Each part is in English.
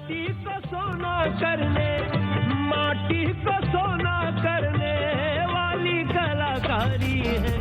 माटी को सोना करने वाली कलाकारी है।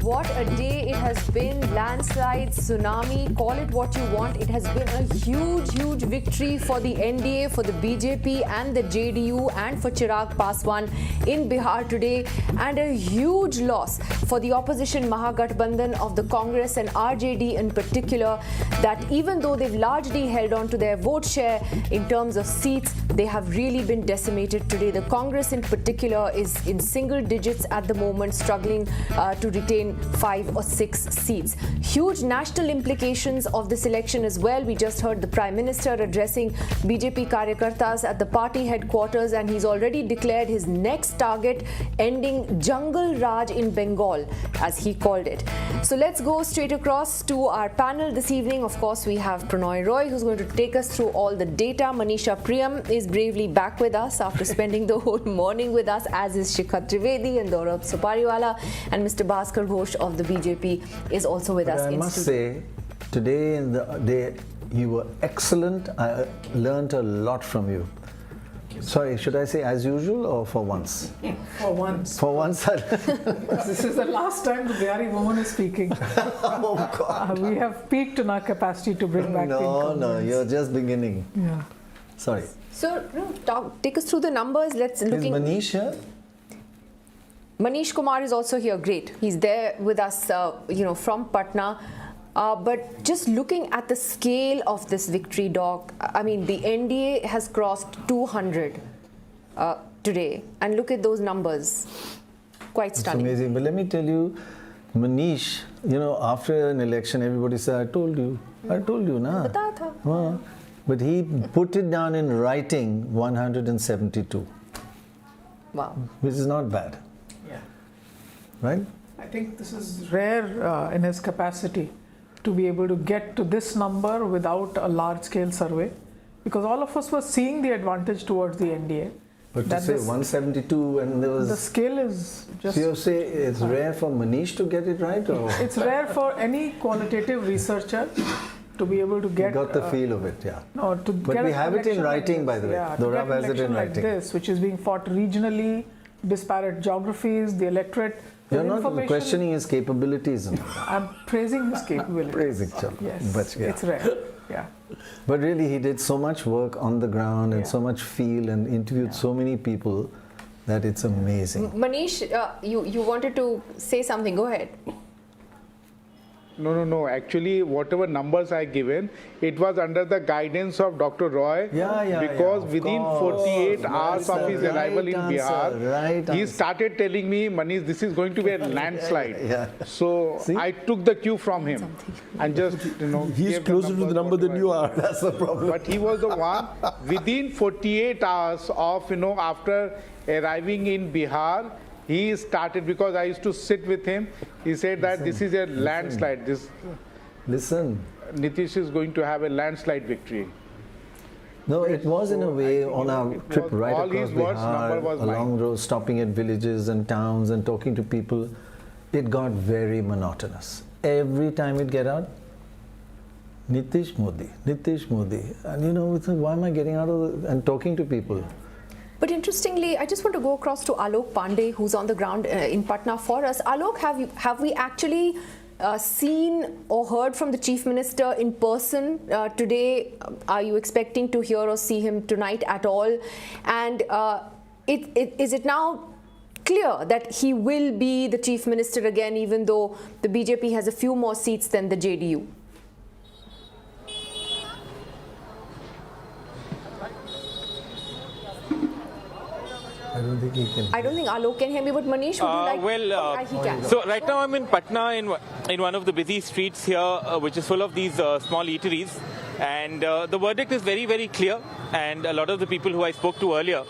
What a day it has been. Landslide, tsunami, call it what you want. It has been a huge victory for the NDA, for the BJP and the JDU and for Chirag Paswan in Bihar today, and a huge loss for the opposition Mahagathbandhan of the Congress and RJD in particular, that even though they've largely held on to their vote share in terms of seats, they have really been decimated today. The Congress in particular is in single digits at the moment, struggling to retain 5 or 6 seats. Huge national implications of this election as well. We just heard the Prime Minister addressing BJP Karyakartas at the party headquarters, and he's already declared his next target, ending Jungle Raj in Bengal, as he called it. So let's go straight across to our panel this evening. Of course, we have Prannoy Roy, who's going to take us through all the data. Manisha Priyam is bravely back with us after spending the whole morning with us, as is Shikhar Trivedi and Gaurav Supariwala, and Mr. Bhaskar Ghosh of the BJP is also with us. I must say, today in the day, you were excellent. I learned a lot from you. Sorry, should I say as usual or for once? For once. For once. This is the last time the Bihari woman is speaking. Oh God. We have peaked in our capacity to bring back the incumbents. No, you're just beginning. Yeah. Sorry. So, take us through the numbers. Let's Is looking. Manish here? Manish Kumar is also here. Great. He's there with us, from Patna. But just looking at the scale of this victory, Doc, I mean, the NDA has crossed 200 today. And look at those numbers. Quite stunning. It's amazing. But let me tell you, Manish, after an election, everybody said, I told you, na. Bata tha. But he put it down in writing, 172. Wow. Which is not bad. Yeah. Right? I think this is rare in his capacity to be able to get to this number without a large-scale survey, because all of us were seeing the advantage towards the NDA. But to say 172 and there was... The scale is just... So you say it's rare for Manish to get it right? Or? It's rare for any qualitative researcher to be able to get... You got the feel of it, yeah. No, to but get we have it in writing, like by the way. Yeah, Gaurav has it in like writing. this, which is being fought regionally, disparate geographies, the electorate... You're not questioning his capabilities. I'm praising his capabilities. Praising, yes, but yeah. It's rare. Yeah. But really, he did so much work on the ground and so much feel and interviewed so many people that it's amazing. Manish, you wanted to say something. Go ahead. No. Actually, whatever numbers I given, it was under the guidance of Dr. Roy. Because within 48 hours of his arrival in Bihar, he started telling me, Manish, this is going to be a landslide. So I took the cue from him and just, He's closer to the number than you are. That's the problem. But he was the one within 48 hours of, after arriving in Bihar, he started, because I used to sit with him, he said that this is a landslide. Listen. Nitish is going to have a landslide victory. No, it was in a way on our trip right across Bihar, along roads, stopping at villages and towns and talking to people. It got very monotonous. Every time we'd get out, Nitish Modi. And you know, we think, why am I getting out of and talking to people? But interestingly, I just want to go across to Alok Pandey, who's on the ground in Patna for us. Alok, have we actually seen or heard from the Chief Minister in person today? Are you expecting to hear or see him tonight at all? And is it now clear that he will be the Chief Minister again, even though the BJP has a few more seats than the JDU? I don't think he can. I don't think Alok can hear me, but Manish, would you like? He can. So right now I'm in Patna in one of the busy streets here, which is full of these small eateries. And the verdict is very, very clear. And a lot of the people who I spoke to earlier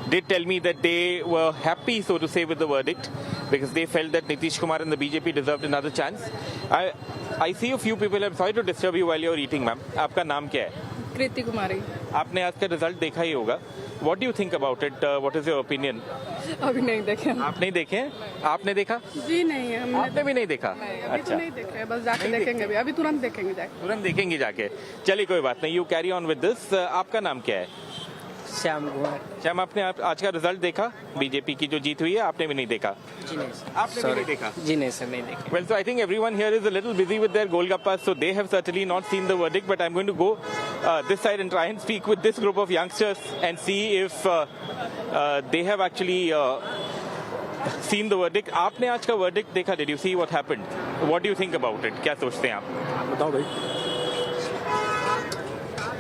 did tell me that they were happy, so to say, with the verdict, because they felt that Nitish Kumar and the BJP deserved another chance. I see a few people. I'm sorry to disturb you while you're eating, ma'am. आपका नाम क्या है? कृति कुमारी. आपने आज का result देखा ही होगा. What do you think about it? What is your opinion? अभी नहीं देखे. आप नहीं देखे? आपने देखा? जी नहीं, हमने आपने भी नहीं देखा? अभी तो नहीं देखे, बस जाके देखेंगे अभी तुरंत देखेंगे जाके. तुरंत देखेंगे जाके. चलिए कोई बात नहीं. You carry on with this. आपका नाम क्या है? श्याम कुमार. श्याम, आपने आज का रिजल्ट देखा? बीजेपी की जो जीत हुई है, आपने भी नहीं देखा? जी नहीं सर. आपने भी नहीं देखा? जी नहीं सर, नहीं देखा. Well, so I think everyone here is a little busy with their golgappas, so they have certainly not seen the verdict. But I'm going to go this side and try and speak with this group of youngsters and see if they have actually seen the verdict. आपने आज का verdict देखा? Did you see what happened? What do you think about it? क्या सोचते हैं आप? बताओ भाई.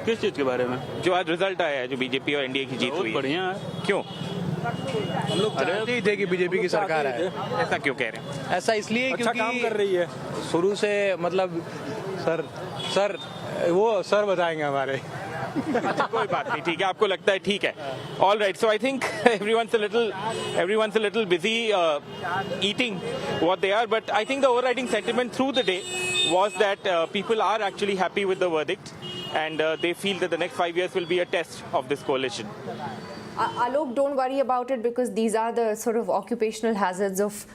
किस चीज के बारे में? जो आज रिजल्ट आया है, जो बीजेपी और एनडीए की जीत हुई है. बढ़िया है. क्यों? हम लोग चाहते ही थे कि बीजेपी की सरकार है. ऐसा क्यों कह रहे हैं? ऐसा इसलिए अच्छा काम कर रही है शुरू से, मतलब सर वो सर बताएंगे हमारे. अच्छा, कोई बात नहीं, ठीक है. आपको लगता है ठीक है. All right. So I think everyone's a little busy eating what they are. But I think the overriding sentiment through the day was that people are actually happy with the verdict, and they feel that the next 5 years will be a test of this coalition. Alok, don't worry about it, because these are the sort of occupational hazards of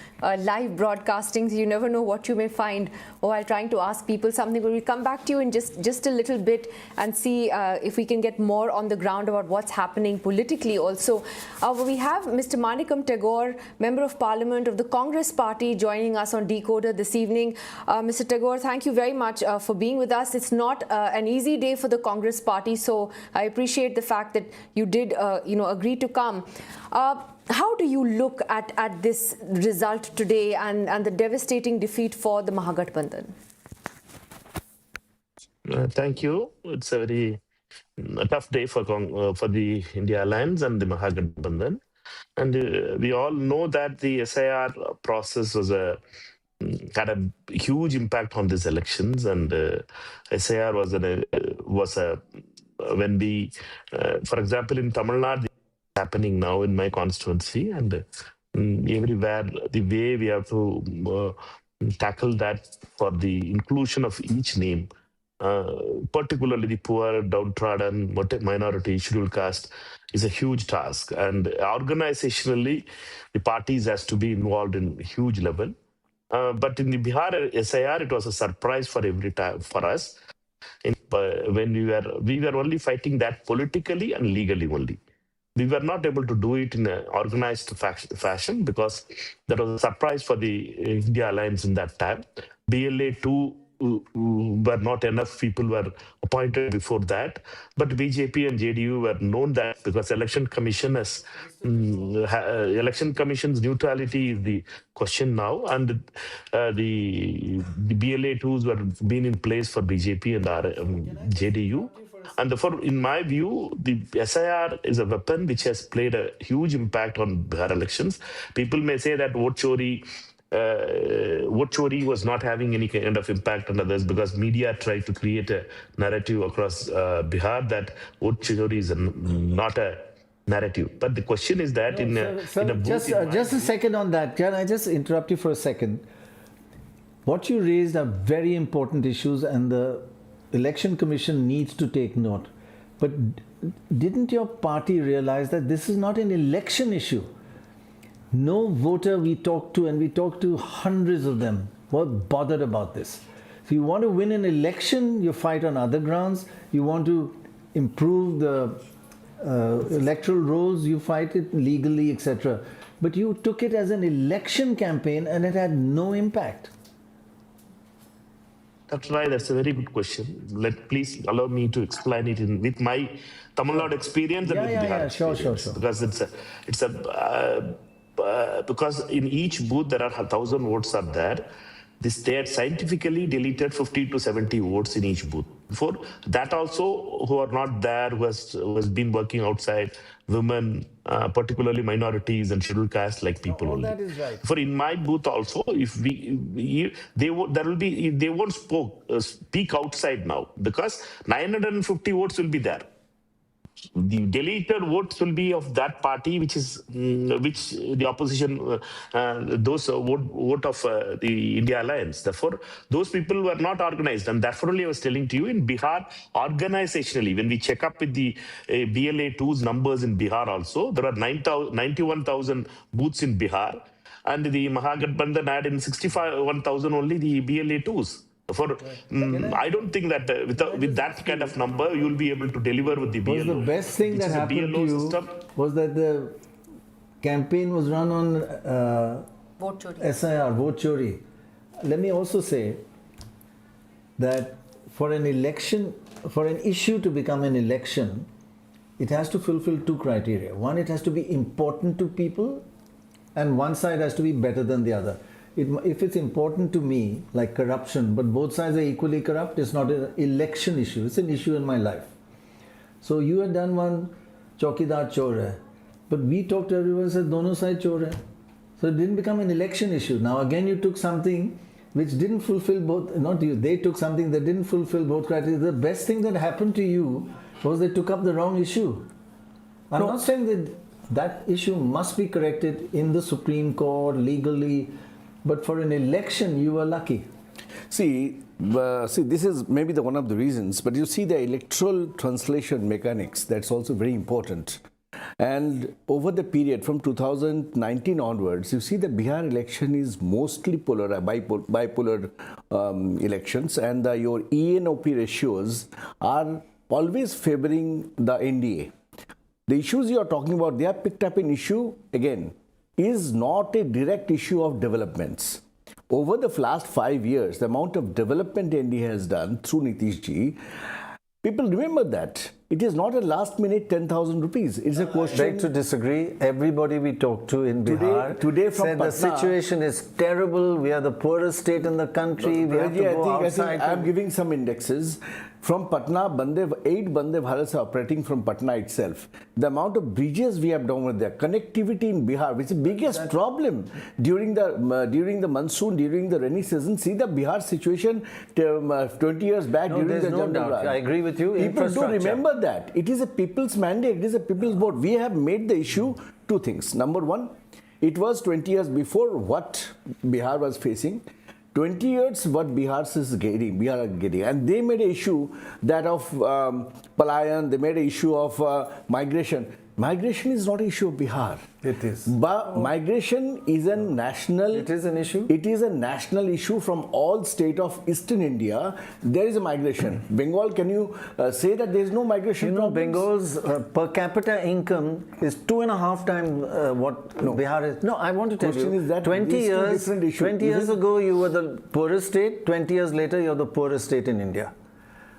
live broadcasting. You never know what you may find while trying to ask people something. We'll come back to you in just a little bit and see if we can get more on the ground about what's happening politically also. We have Mr. Manikam Tagore, Member of Parliament of the Congress Party, joining us on DeKoder this evening. Mr. Tagore, thank you very much for being with us. It's not an easy day for the Congress Party, so I appreciate the fact that you did, agree to come. How do you look at this result today and the devastating defeat for the Mahagathbandhan? Thank you. It's a very tough day for the India Alliance and the Mahagathbandhan. And we all know that the SIR process had a huge impact on these elections, and SIR was when we, for example, in Tamil Nadu, happening now in my constituency, and everywhere the way we have to tackle that for the inclusion of each name, particularly the poor, downtrodden, minority, scheduled caste, is a huge task. And organizationally, the parties has to be involved in huge level. But in the Bihar SIR, it was a surprise for every time for us. When we were only fighting that politically and legally only. We were not able to do it in an organized fashion because that was a surprise for the India Alliance in that time. BLA2 were not enough people were appointed before that, but BJP and JDU were known that because election commission's neutrality is the question now, and the BLA2s were been in place for BJP and JDU. And therefore, in my view, the SIR is a weapon which has played a huge impact on Bihar elections. People may say that vote chori was not having any kind of impact on others because media tried to create a narrative across Bihar that vote chori is not a narrative. But the question is that just a second on that. Can I just interrupt you for a second? What you raised are very important issues, and the Election Commission needs to take note. But didn't your party realize that this is not an election issue? No voter we talked to, and we talked to hundreds of them, were bothered about this. So you want to win an election, you fight on other grounds. You want to improve the electoral rolls, you fight it legally, etc. But you took it as an election campaign and it had no impact. That's right. That's a very good question. Please allow me to explain it with my Tamil Nadu experience and with Bihar experience. Sure. Because because in each booth there are 1,000 votes are there. They had scientifically deleted 50 to 70 votes in each booth. Before that also, who are not there, who has been working outside, women, particularly minorities and scheduled caste like people only. That is right. For in my booth also, if they won't speak outside now because 950 votes will be there. The deleted votes will be of that party, which the opposition, those vote of the India Alliance. Therefore, those people were not organized, and therefore only I was telling to you in Bihar, organizationally, when we check up with the BLA2's numbers in Bihar also, there are 91,000 booths in Bihar, and the Mahagathbandhan had in 61,000 only the BLA2's. I don't think that with that kind of number, you will be able to deliver with the BLO. The best thing that happened to you was that the campaign was run on vote chori. SIR, vote chori. Let me also say that for an election, for an issue to become an election, it has to fulfill two criteria. One, it has to be important to people, and one side has to be better than the other. If it's important to me, like corruption, but both sides are equally corrupt, it's not an election issue, it's an issue in my life. So you had done one, Chaukidar chor hai, but we talked to everyone and said, dono side chor hai. So it didn't become an election issue. Now again you took something which didn't fulfill both, not you, they took something that didn't fulfill both criteria. The best thing that happened to you was they took up the wrong issue. I'm not saying that issue must be corrected in the Supreme Court, legally, but for an election, you were lucky. See, this is maybe one of the reasons, but you see the electoral translation mechanics, that's also very important. And over the period from 2019 onwards, you see the Bihar election is mostly bipolar elections, and your ENOP ratios are always favoring the NDA. The issues you are talking about, they are picked up an issue, again, is not a direct issue of developments. Over the last 5 years, the amount of development NDA has done through Nitish ji, people remember that. It is not a last minute 10,000 rupees. It's a question. I beg to disagree. Everybody we talked to in Bihar today from said Patna, the situation is terrible. We are the poorest state in the country. We have to go outside. I am giving some indexes. From Patna, 8 Bande Bharats are operating from Patna itself. The amount of bridges we have done with there, connectivity in Bihar, which is the biggest problem during the monsoon, during the rainy season. See the Bihar situation 20 years back during the Jungle Raj. I agree with you. People do remember that. It is a people's mandate. It is a people's vote. We have made the issue two things. Number one, it was 20 years before what Bihar was facing. 20 years what Bihar is getting, and they made an issue that of Palayan, they made an issue of migration. Migration is not an issue of Bihar. It is. But migration is a national... It is an issue? It is a national issue from all states of Eastern India. There is a migration. Bengal, can you say that there is no migration? You know, Bengal's per capita income is 2.5 times what Bihar is. No, I want to tell you, is that 20 years ago you were the poorest state, 20 years later you're the poorest state in India.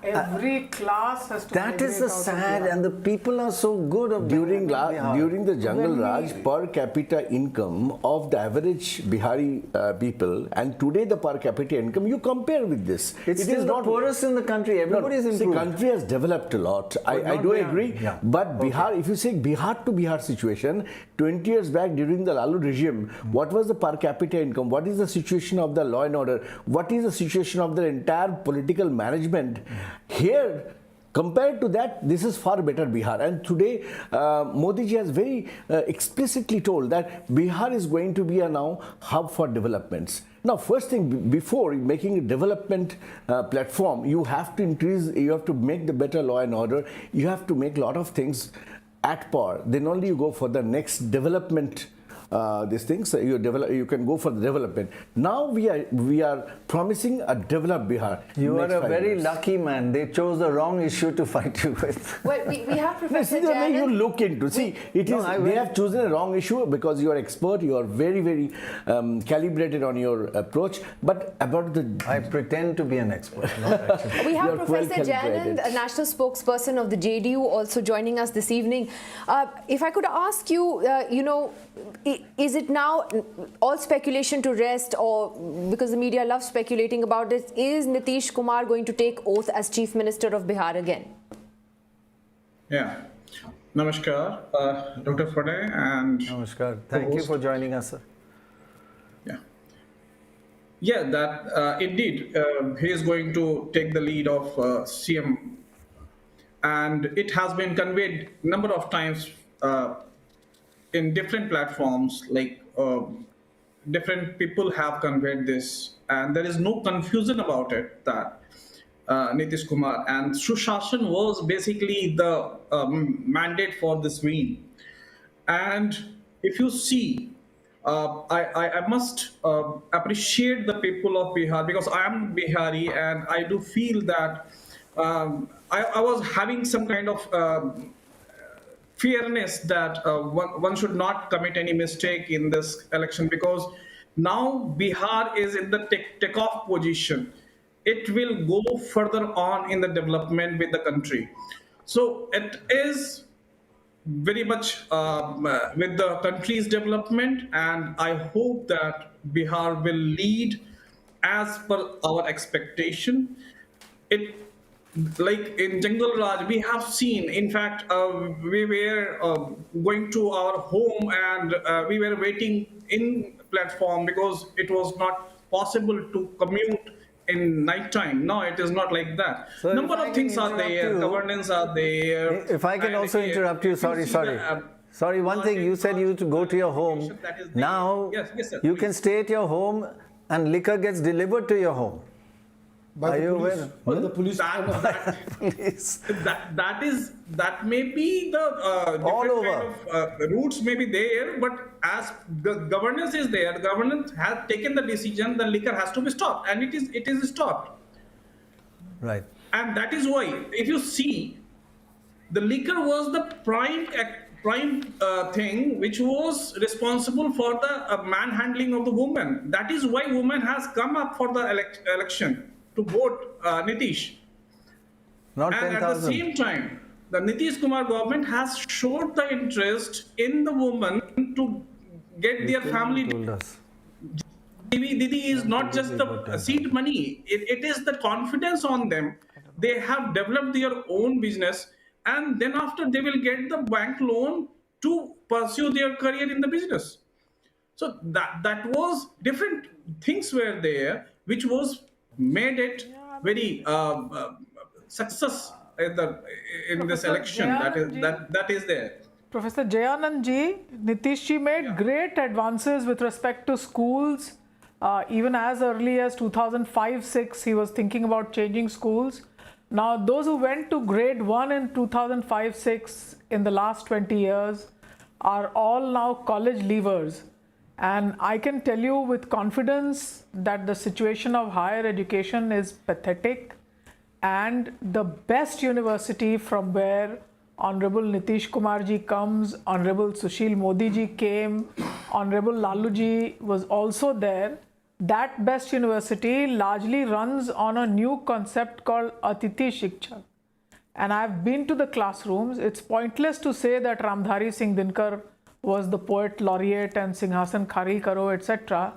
Every class has to. That is the sad, and the people are so good of during the Jungle Raj, per capita income of the average Bihari people, and today the per capita income, you compare with this. It is not poorest in the country. Everybody is improved. The country has developed a lot. I do agree. Yeah. But Bihar, if you say Bihar to Bihar situation, 20 years back during the Lalu regime, what was the per capita income? What is the situation of the law and order? What is the situation of the entire political management? Here, compared to that, this is far better Bihar. And today, Modi ji has very explicitly told that Bihar is going to be a now hub for developments. Now, first thing, before making a development platform, you have to make the better law and order. You have to make a lot of things at par. Then only you go for the next development these things. You can go for the development. Now we are promising a developed Bihar. You are a very years. lucky man. They chose the wrong issue to fight you with. Well, we have No, Professor see the way you Jayanand. look into. See, they have chosen a wrong issue because you are expert. You are very, very calibrated on your approach. But about the, I pretend to be an expert. Not actually. We have You're Professor well calibrated. Jayanand, a national spokesperson of the JDU, also joining us this evening. If I could ask you, is it now all speculation to rest, or because the media loves speculating about this, is Nitish Kumar going to take oath as Chief Minister of Bihar again? Yeah. Namaskar, Dr. Prannoy and Namaskar. Thank you for joining us, sir. Yeah, that indeed he is going to take the lead of CM, and it has been conveyed a number of times in different platforms, like different people have conveyed this, and there is no confusion about it that Nitish Kumar and Sushashan was basically the mandate for this win. And if you see, I must appreciate the people of Bihar, because I am Bihari and I do feel that I was having some kind of fairness that one should not commit any mistake in this election, because now Bihar is in the take-off position. It will go further on in the development with the country. So it is very much with the country's development, and I hope that Bihar will lead as per our expectation. It, like in Jungle Raj, we have seen, in fact, we were going to our home and we were waiting in platform because it was not possible to commute in night time. No, it is not like that. So number of things are there, governance are there. If I can also interrupt you, sorry, one thing, you said you to go to your home. Now, yes, sir, you please. can stay at your home and liquor gets delivered to your home. Are you aware? By the police. That may be the different kind of routes may be there, but as the governance is there, governance has taken the decision, the liquor has to be stopped, and it is stopped. Right. And that is why, if you see, the liquor was the prime thing which was responsible for the manhandling of the woman. That is why woman has come up for the election to vote Nitish. Not and 10,000. at the same time, the Nitish Kumar government has showed the interest in the woman to get their family. Didi is not just the seed money. It is the confidence on them. They have developed their own business, and then after they will get the bank loan to pursue their career in the business. So that was different things were there, which was made it very success in this election. That is there. Professor Jayanand ji, Nitish ji made great advances with respect to schools. Even as early as 2005-06, he was thinking about changing schools. Now, those who went to grade 1 in 2005-06 in the last 20 years are all now college leavers. And I can tell you with confidence that the situation of higher education is pathetic, and the best university from where Honorable Nitish Kumar ji comes, Honorable Sushil Modi ji came, Honorable Lalu ji was also there. That best university largely runs on a new concept called Atithi Shiksha. And I've been to the classrooms. It's pointless to say that Ramdhari Singh Dinkar was the poet laureate and Singhasan Kharil Karo, etc.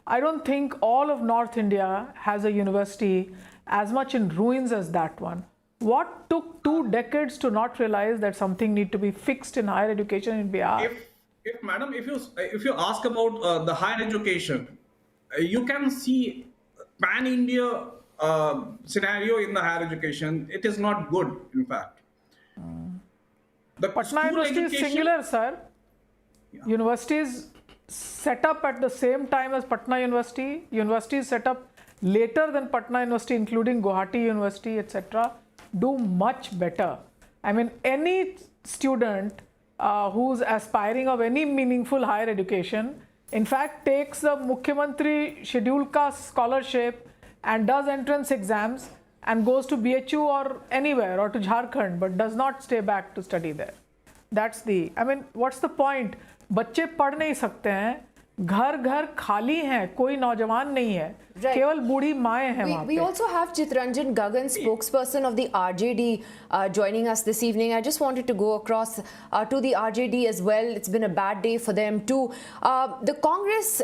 I don't think all of North India has a university as much in ruins as that one. What took 2 decades to not realize that something need to be fixed in higher education in Bihar? Madam, if you ask about the higher education, you can see pan-India scenario in the higher education. It is not good, in fact. The Patna University is singular, sir. Yeah. Universities set up at the same time as Patna University. Universities set up later than Patna University, including Guwahati University, etc., do much better. I mean, any student who's aspiring of any meaningful higher education, in fact takes the Mukhyamantri schedule caste scholarship and does entrance exams and goes to BHU or anywhere or to Jharkhand, but does not stay back to study there. That's the, I mean, what's the point? बच्चे पढ़ नहीं सकते हैं, घर घर खाली हैं, कोई नौजवान नहीं है, केवल बूढ़ी माएं हैं वहाँ पे. We also have Chitranjan Gagan, spokesperson of the RJD, joining us this evening. I just wanted to go across to the RJD as well. It's been a bad day for them too. The Congress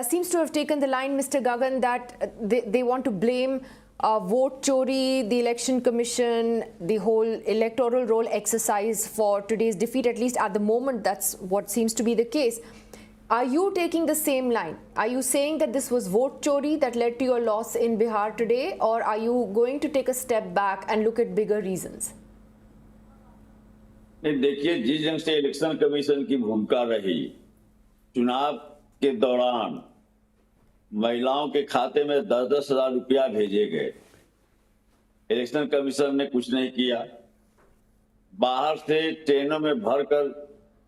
seems to have taken the line, Mr. Gagan, that they want to blame vote chori, the election commission, the whole electoral roll exercise for today's defeat. At least at the moment, that's what seems to be the case. Are you taking the same line? Are you saying that this was vote chori that led to your loss in Bihar today, or are you going to take a step back and look at bigger reasons? नहीं, देखिए, जिस ढंग से election commission की भूमिका रही, चुनाव के दौरान महिलाओं के खाते में 10-10 हजार रुपया भेजे गए, इलेक्शन कमीशन ने कुछ नहीं किया। बाहर से ट्रेनों में भरकर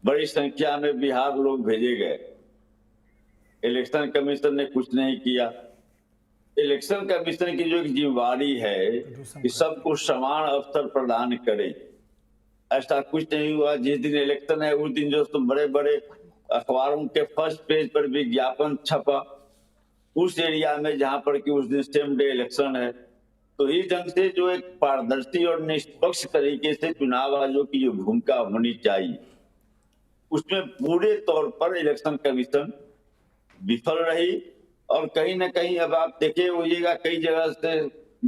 बड़ी संख्या में बिहार लोग भेजे गए, इलेक्शन कमीशन ने कुछ नहीं किया। इलेक्शन कमीशन की जो एक जिम्मेवारी है कि सबको समान अवसर प्रदान करे, ऐसा कुछ नहीं हुआ। जिस दिन इलेक्शन है उस दिन जो बड़े बड़े अखबारों के फर्स्ट पेज पर विज्ञापन छपा उस एरिया में जहां पर कि उस दिन सेम डे इलेक्शन है। तो इस ढंग से जो एक पारदर्शी और निष्पक्ष तरीके से चुनाव आयोग की जो भूमिका होनी चाहिए उसमें पूरे तौर पर इलेक्शन कमीशन विफल रही। और कहीं ना कहीं अब आप देखे होइएगा कई जगह से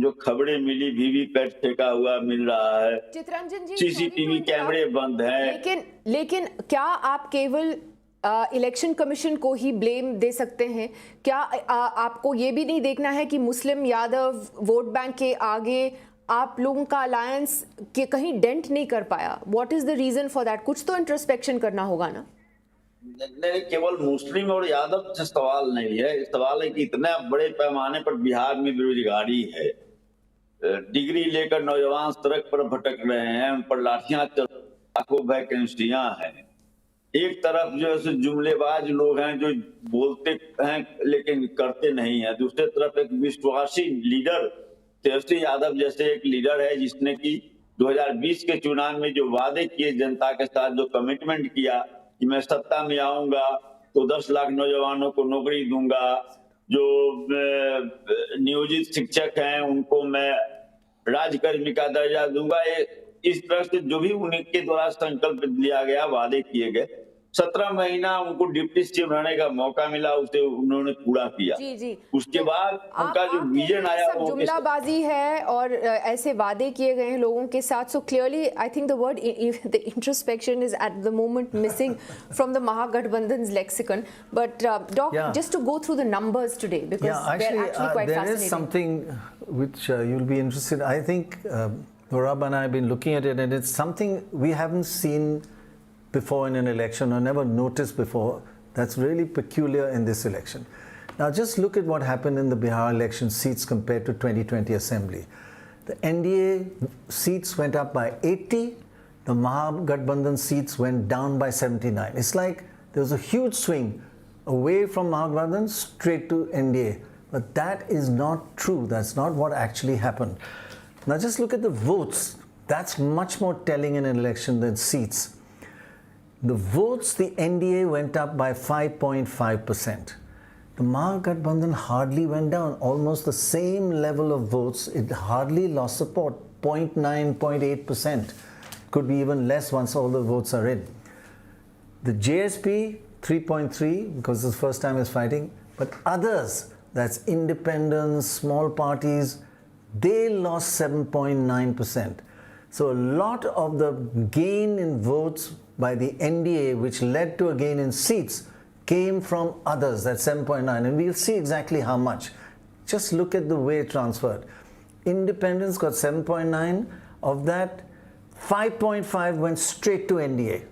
जो खबरें मिली, वीवीपैट फेंका हुआ मिल रहा है, चित्रंजन जी, सीसीटीवी कैमरे बंद हैं। लेकिन क्या आप केवल इलेक्शन कमीशन को ही ब्लेम दे सकते हैं? क्या आपको ये भी नहीं देखना है कि मुस्लिम यादव वोट बैंक के आगे आप लोगों का अलायंस के कहीं डेंट नहीं कर पाया? What is the reason for that? कुछ तो इंट्रोस्पेक्शन करना होगा ना। नहीं, केवल मुस्लिम और यादव से सवाल नहीं है। सवाल है कि इतने बड़े पैमाने पर बिहार में बेरोजगारी है, डिग्री लेकर नौजवान सड़क पर भटक रहे हैं, उन पर लाठियां चल, लाखों वैकेंसियां हैं। एक तरफ जो है जुमलेबाज लोग हैं जो बोलते हैं लेकिन करते नहीं है, दूसरी तरफ एक विश्वासी लीडर तेजस्वी यादव जैसे एक लीडर है जिसने कि 2020 के चुनाव में जो वादे किए, जनता के साथ जो कमिटमेंट किया कि मैं सत्ता में आऊंगा तो 10 लाख नौजवानों को नौकरी दूंगा, जो नियोजित शिक्षक हैं उनको मैं राजकर्मी का दर्जा दूंगा। इस तरह से जो भी उनके द्वारा संकल्प लिया गया, वादे किए गए, 17 महीना उनको डिप्टी सीएम रहने का मौका मिला, उसे उन्होंने पूरा किया। जी जी। उसके बाद उनका जो विजन आया वो जुमलाबाजी है और ऐसे वादे किए गए हैं लोगों के साथ। So clearly I think the word the introspection is at the moment missing from the Mahagathbandhan's lexicon. But Doc, just to go through the numbers today, because they're actually quite there fascinating. is something which you'll be interested. I think Gaurav and I have been looking at it, and it's something we haven't seen before in an election or never noticed before. That's really peculiar in this election. Now just look at what happened in the Bihar election seats compared to 2020 assembly. The NDA seats went up by 80, the Mahagathbandhan seats went down by 79. It's like there was a huge swing away from Mahagathbandhan straight to NDA. But that is not true. That's not what actually happened. Now just look at the votes. That's much more telling in an election than seats. The votes, the NDA went up by 5.5%. The Mahagathbandhan hardly went down, almost the same level of votes. It hardly lost support, 0.9, 0.8%. Could be even less once all the votes are in. The JSP, 3.3, because it's the first time it's fighting. But others, that's independents, small parties, they lost 7.9%. So a lot of the gain in votes by the NDA, which led to a gain in seats, came from others, that's 7.9, and we'll see exactly how much. Just look at the way it transferred. Independents got 7.9, of that 5.5 went straight to NDA.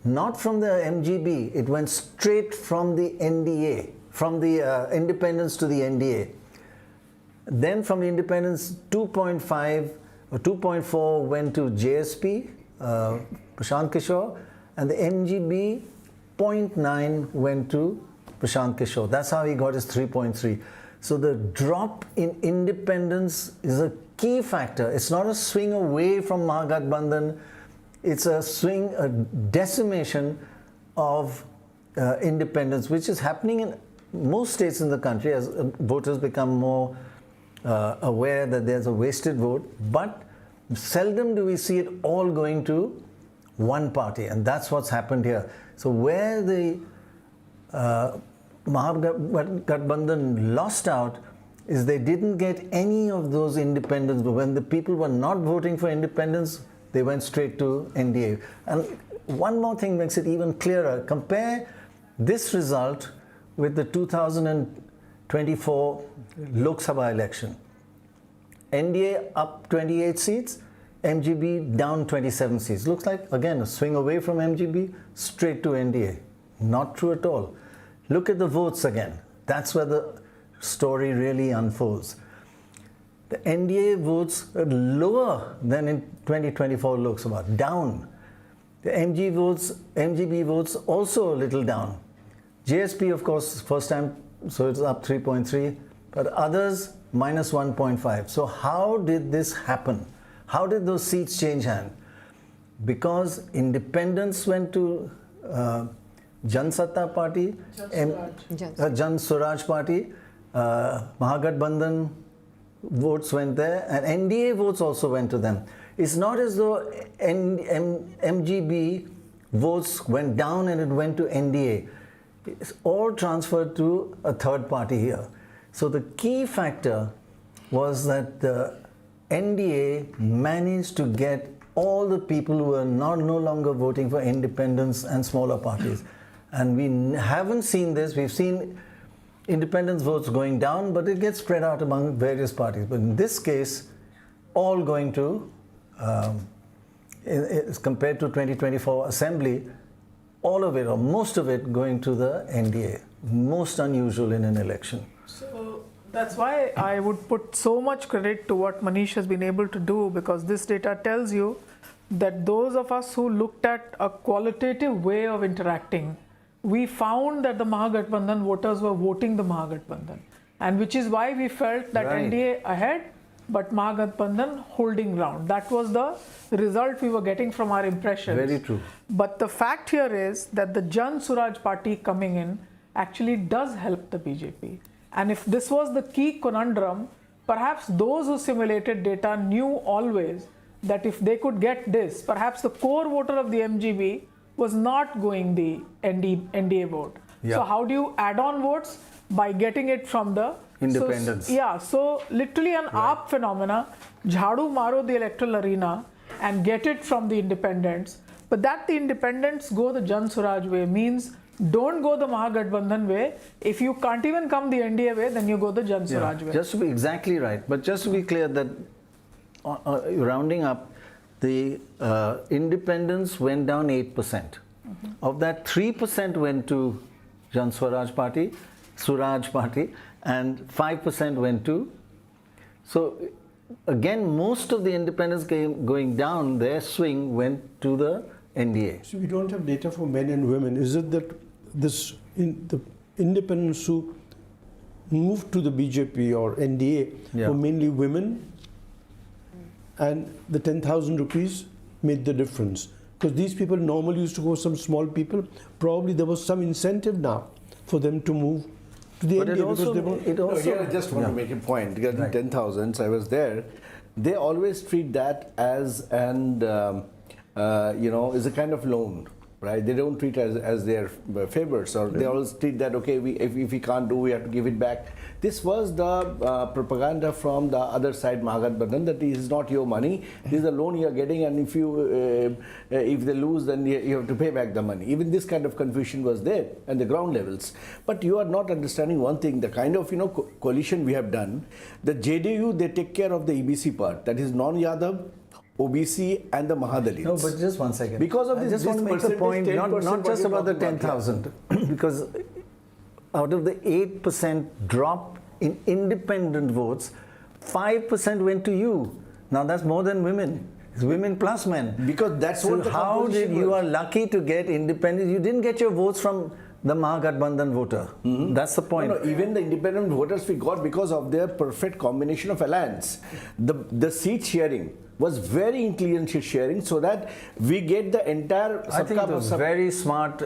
Not from the MGB, it went straight from the NDA, from the independents to the NDA. Then from the independents, 2.5 or 2.4 went to JSP, Prashant Kishor, and the MGB 0.9 went to Prashant Kishor. That's how he got his 3.3. So the drop in independence is a key factor. It's not a swing away from Mahagathbandhan. It's a swing, a decimation of independence, which is happening in most states in the country as voters become more aware that there's a wasted vote. But seldom do we see it all going to one party, and that's what's happened here. So where the Mahagathbandhan lost out is they didn't get any of those independents. But when the people were not voting for independence, they went straight to NDA. And one more thing makes it even clearer. Compare this result with the 2024 Lok Sabha election. NDA up 28 seats, MGB down 27 seats. Looks like, again, a swing away from MGB, straight to NDA. Not true at all. Look at the votes again. That's where the story really unfolds. The NDA votes are lower than in 2024 Lok Sabha, down. The MGB votes also a little down. JSP, of course, first time, so it's up 3.3, but others minus 1.5. So how did this happen? How did those seats change hand? Because independents went to Jan Satta Party, Jan Suraaj Party, Mahagathbandhan votes went there, and NDA votes also went to them. It's not as though MGB votes went down and it went to NDA. It's all transferred to a third party here. So the key factor was that the NDA managed to get all the people who are no longer voting for independents and smaller parties. And we haven't seen this. We've seen independence votes going down, but it gets spread out among various parties. But in this case, all going to, compared to 2024 Assembly, all of it or most of it going to the NDA. Most unusual in an election. So that's why I would put so much credit to what Manish has been able to do, because this data tells you that those of us who looked at a qualitative way of interacting, we found that the Mahagathbandhan voters were voting the Mahagathbandhan, and which is why we felt that NDA ahead, but Mahagathbandhan holding ground. That was the result we were getting from our impressions. Very true. But the fact here is that the Jan Suraaj party coming in actually does help the BJP. And if this was the key conundrum, perhaps those who simulated data knew always that if they could get this, perhaps the core voter of the MGB was not going the NDA vote. Yeah. So how do you add on votes? By getting it from the independents. So literally an AAP phenomena, jhadu maro the electoral arena and get it from the independents. But that the independents go the Jan Suraaj way means don't go the Mahagathbandhan way. If you can't even come the NDA way, then you go the Jan Suraaj way. Just to be exactly right. But just to be clear that rounding up, the independents went down 8%. Of that, 3% went to Jan Swaraj Party, Suraj Party, and 5% went to. So again, most of the independents going down, their swing went to the NDA. So we don't have data for men and women. Is it that the independents who moved to the BJP or NDA were mainly women, and the 10,000 rupees made the difference? Because these people normally used to go some small people. Probably there was some incentive now for them to move to the NDA. Here I just want to make a point. Regarding 10,000, I was there. They always treat that as an, is a kind of loan, right? They don't treat it as their favors, or they always treat that, okay, if we can't do, we have to give it back. This was the propaganda from the other side, Mahagathbandhan, that this is not your money, this is a loan you are getting, and if they lose, then you have to pay back the money. Even this kind of confusion was there at the ground levels. But you are not understanding one thing, the kind of coalition we have done. The JDU, they take care of the EBC part, that is non-Yadav, OBC and the Mahadalits. No, but just one second. Because of I just want to make a point, not just about the 10,000, because out of the 8% drop in independent votes, 5% went to you. Now that's more than women. It's women plus men. Because that's so what the how did composition you was. are lucky to get independence. You didn't get your votes from the Mahagathbandhan voter. That's the point. No, even the independent voters we got because of their perfect combination of alliance. The seat sharing was very inclined seat sharing so that we get the entire. I think it was very smart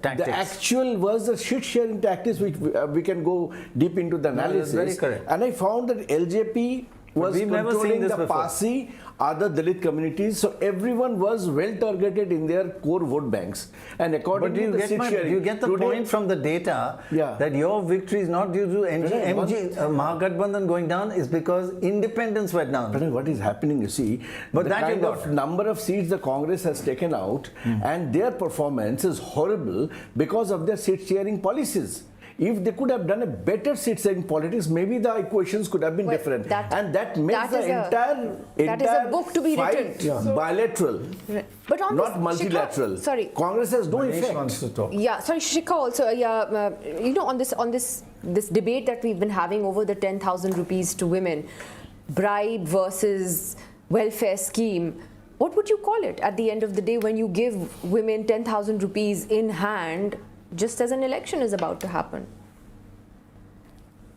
tactics. The actual was the seat sharing tactics, which we can go deep into the analysis. No, very correct. And I found that LJP was controlling the Parsi, other Dalit communities, so everyone was well targeted in their core vote banks. And according but to the seat sharing, you get the today, point from the data that your victory is not due to Mahagathbandhan going down, is because independents went down. But what is happening, you see, but the that kind of number of seats the Congress has taken out and their performance is horrible because of their seat sharing policies. If they could have done a better seat-sharing politics, maybe the equations could have been different. And that makes the entire book to be written. Bilateral, but on not this, multilateral. Shikha, sorry. Congress has no Manish effect. wants to talk. Yeah, sorry, Shikha also, you know, on this debate that we've been having over the 10,000 rupees to women, bribe versus welfare scheme, what would you call it at the end of the day when you give women 10,000 rupees in hand just as an election is about to happen?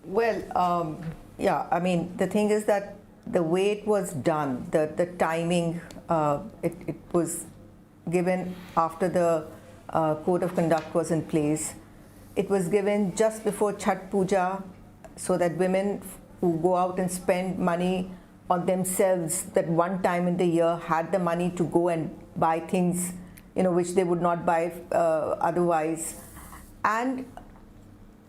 Well, yeah, I mean, the thing is that the way it was done, the timing, it was given after the code of conduct was in place. It was given just before Chhat Puja, so that women who go out and spend money on themselves that one time in the year had the money to go and buy things, you know, which they would not buy otherwise. And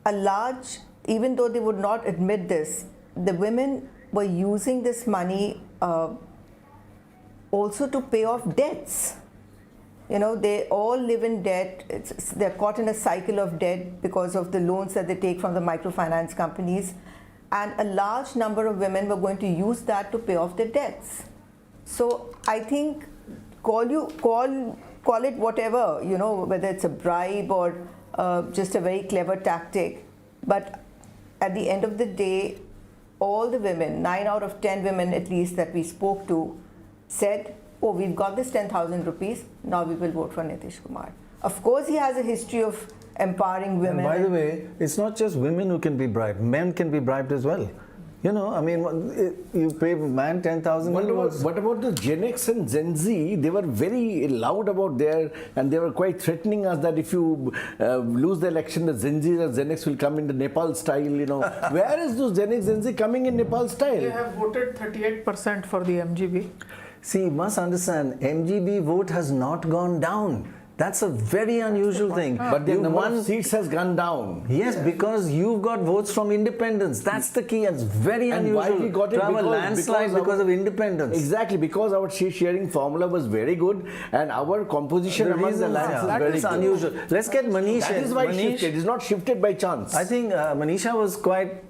a large, even though they would not admit this, the women were using this money also to pay off debts. You know, they all live in debt. They're caught in a cycle of debt because of the loans that they take from the microfinance companies. And a large number of women were going to use that to pay off their debts. So I think call it whatever, you know, whether it's a bribe or just a very clever tactic. But at the end of the day, all the women, 9 out of 10 women at least that we spoke to, said, oh, we've got this 10,000 rupees, now we will vote for Nitish Kumar. Of course, he has a history of empowering women. And by the way, it's not just women who can be bribed, men can be bribed as well. You know, I mean, you pay a man 10,000. What about the Gen X and Gen Z? They were very loud about their, and they were quite threatening us that if you lose the election, the Gen Z or Gen X will come in the Nepal style, you know. Where is those Gen X, Gen Z coming in Nepal style? They have voted 38% for the MGB. See, you must understand, MGB vote has not gone down. That's a very unusual thing. But the number of seats has gone down. Yes, because you've got votes from independents. That's the key. It's very unusual why we got it to have a landslide because of independence. Exactly, because our seat sharing formula was very good and our composition among the lands is very good. Unusual. Let's get Manish. That is why it shifted. It is not shifted by chance. I think Manisha was quite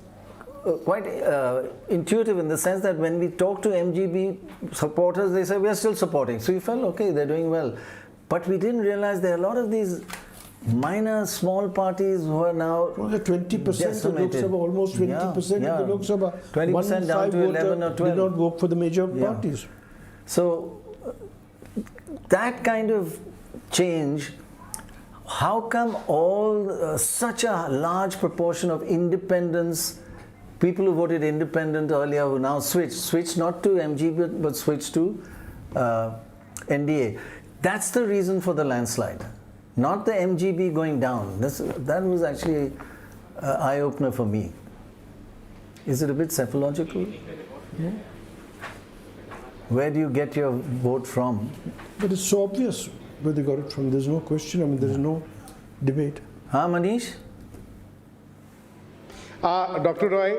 intuitive in the sense that when we talk to MGB supporters, they say we are still supporting. So you felt, okay, they're doing well. But we didn't realize there are a lot of these minor, small parties who are now 20% of Lok Sabha, almost 20% of the Lok Sabha. 20% down to 11 or 12. Did not vote for the major parties. So that kind of change, how come all such a large proportion of independents, people who voted independent earlier who now switch not to MGB but switch to NDA? That's the reason for the landslide, not the MGB going down. That was actually an eye-opener for me. Is it a bit psychological? Yeah. Where do you get your vote from? But it's so obvious where they got it from. There's no question. I mean, there's no debate. हाँ Manish? Doctor Roy,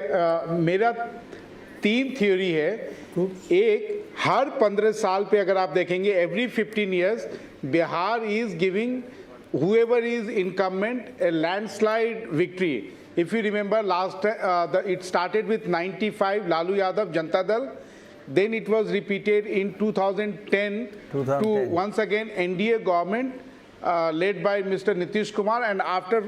मेरा 3 theory है. एक, हर 15 साल पे अगर आप देखेंगे, every 15 years, Bihar is giving whoever is incumbent a landslide victory. If you remember, it started with 95, Lalu Yadav, Janata Dal. Then it was repeated in 2010 to once again NDA government led by Mr. Nitish Kumar, and after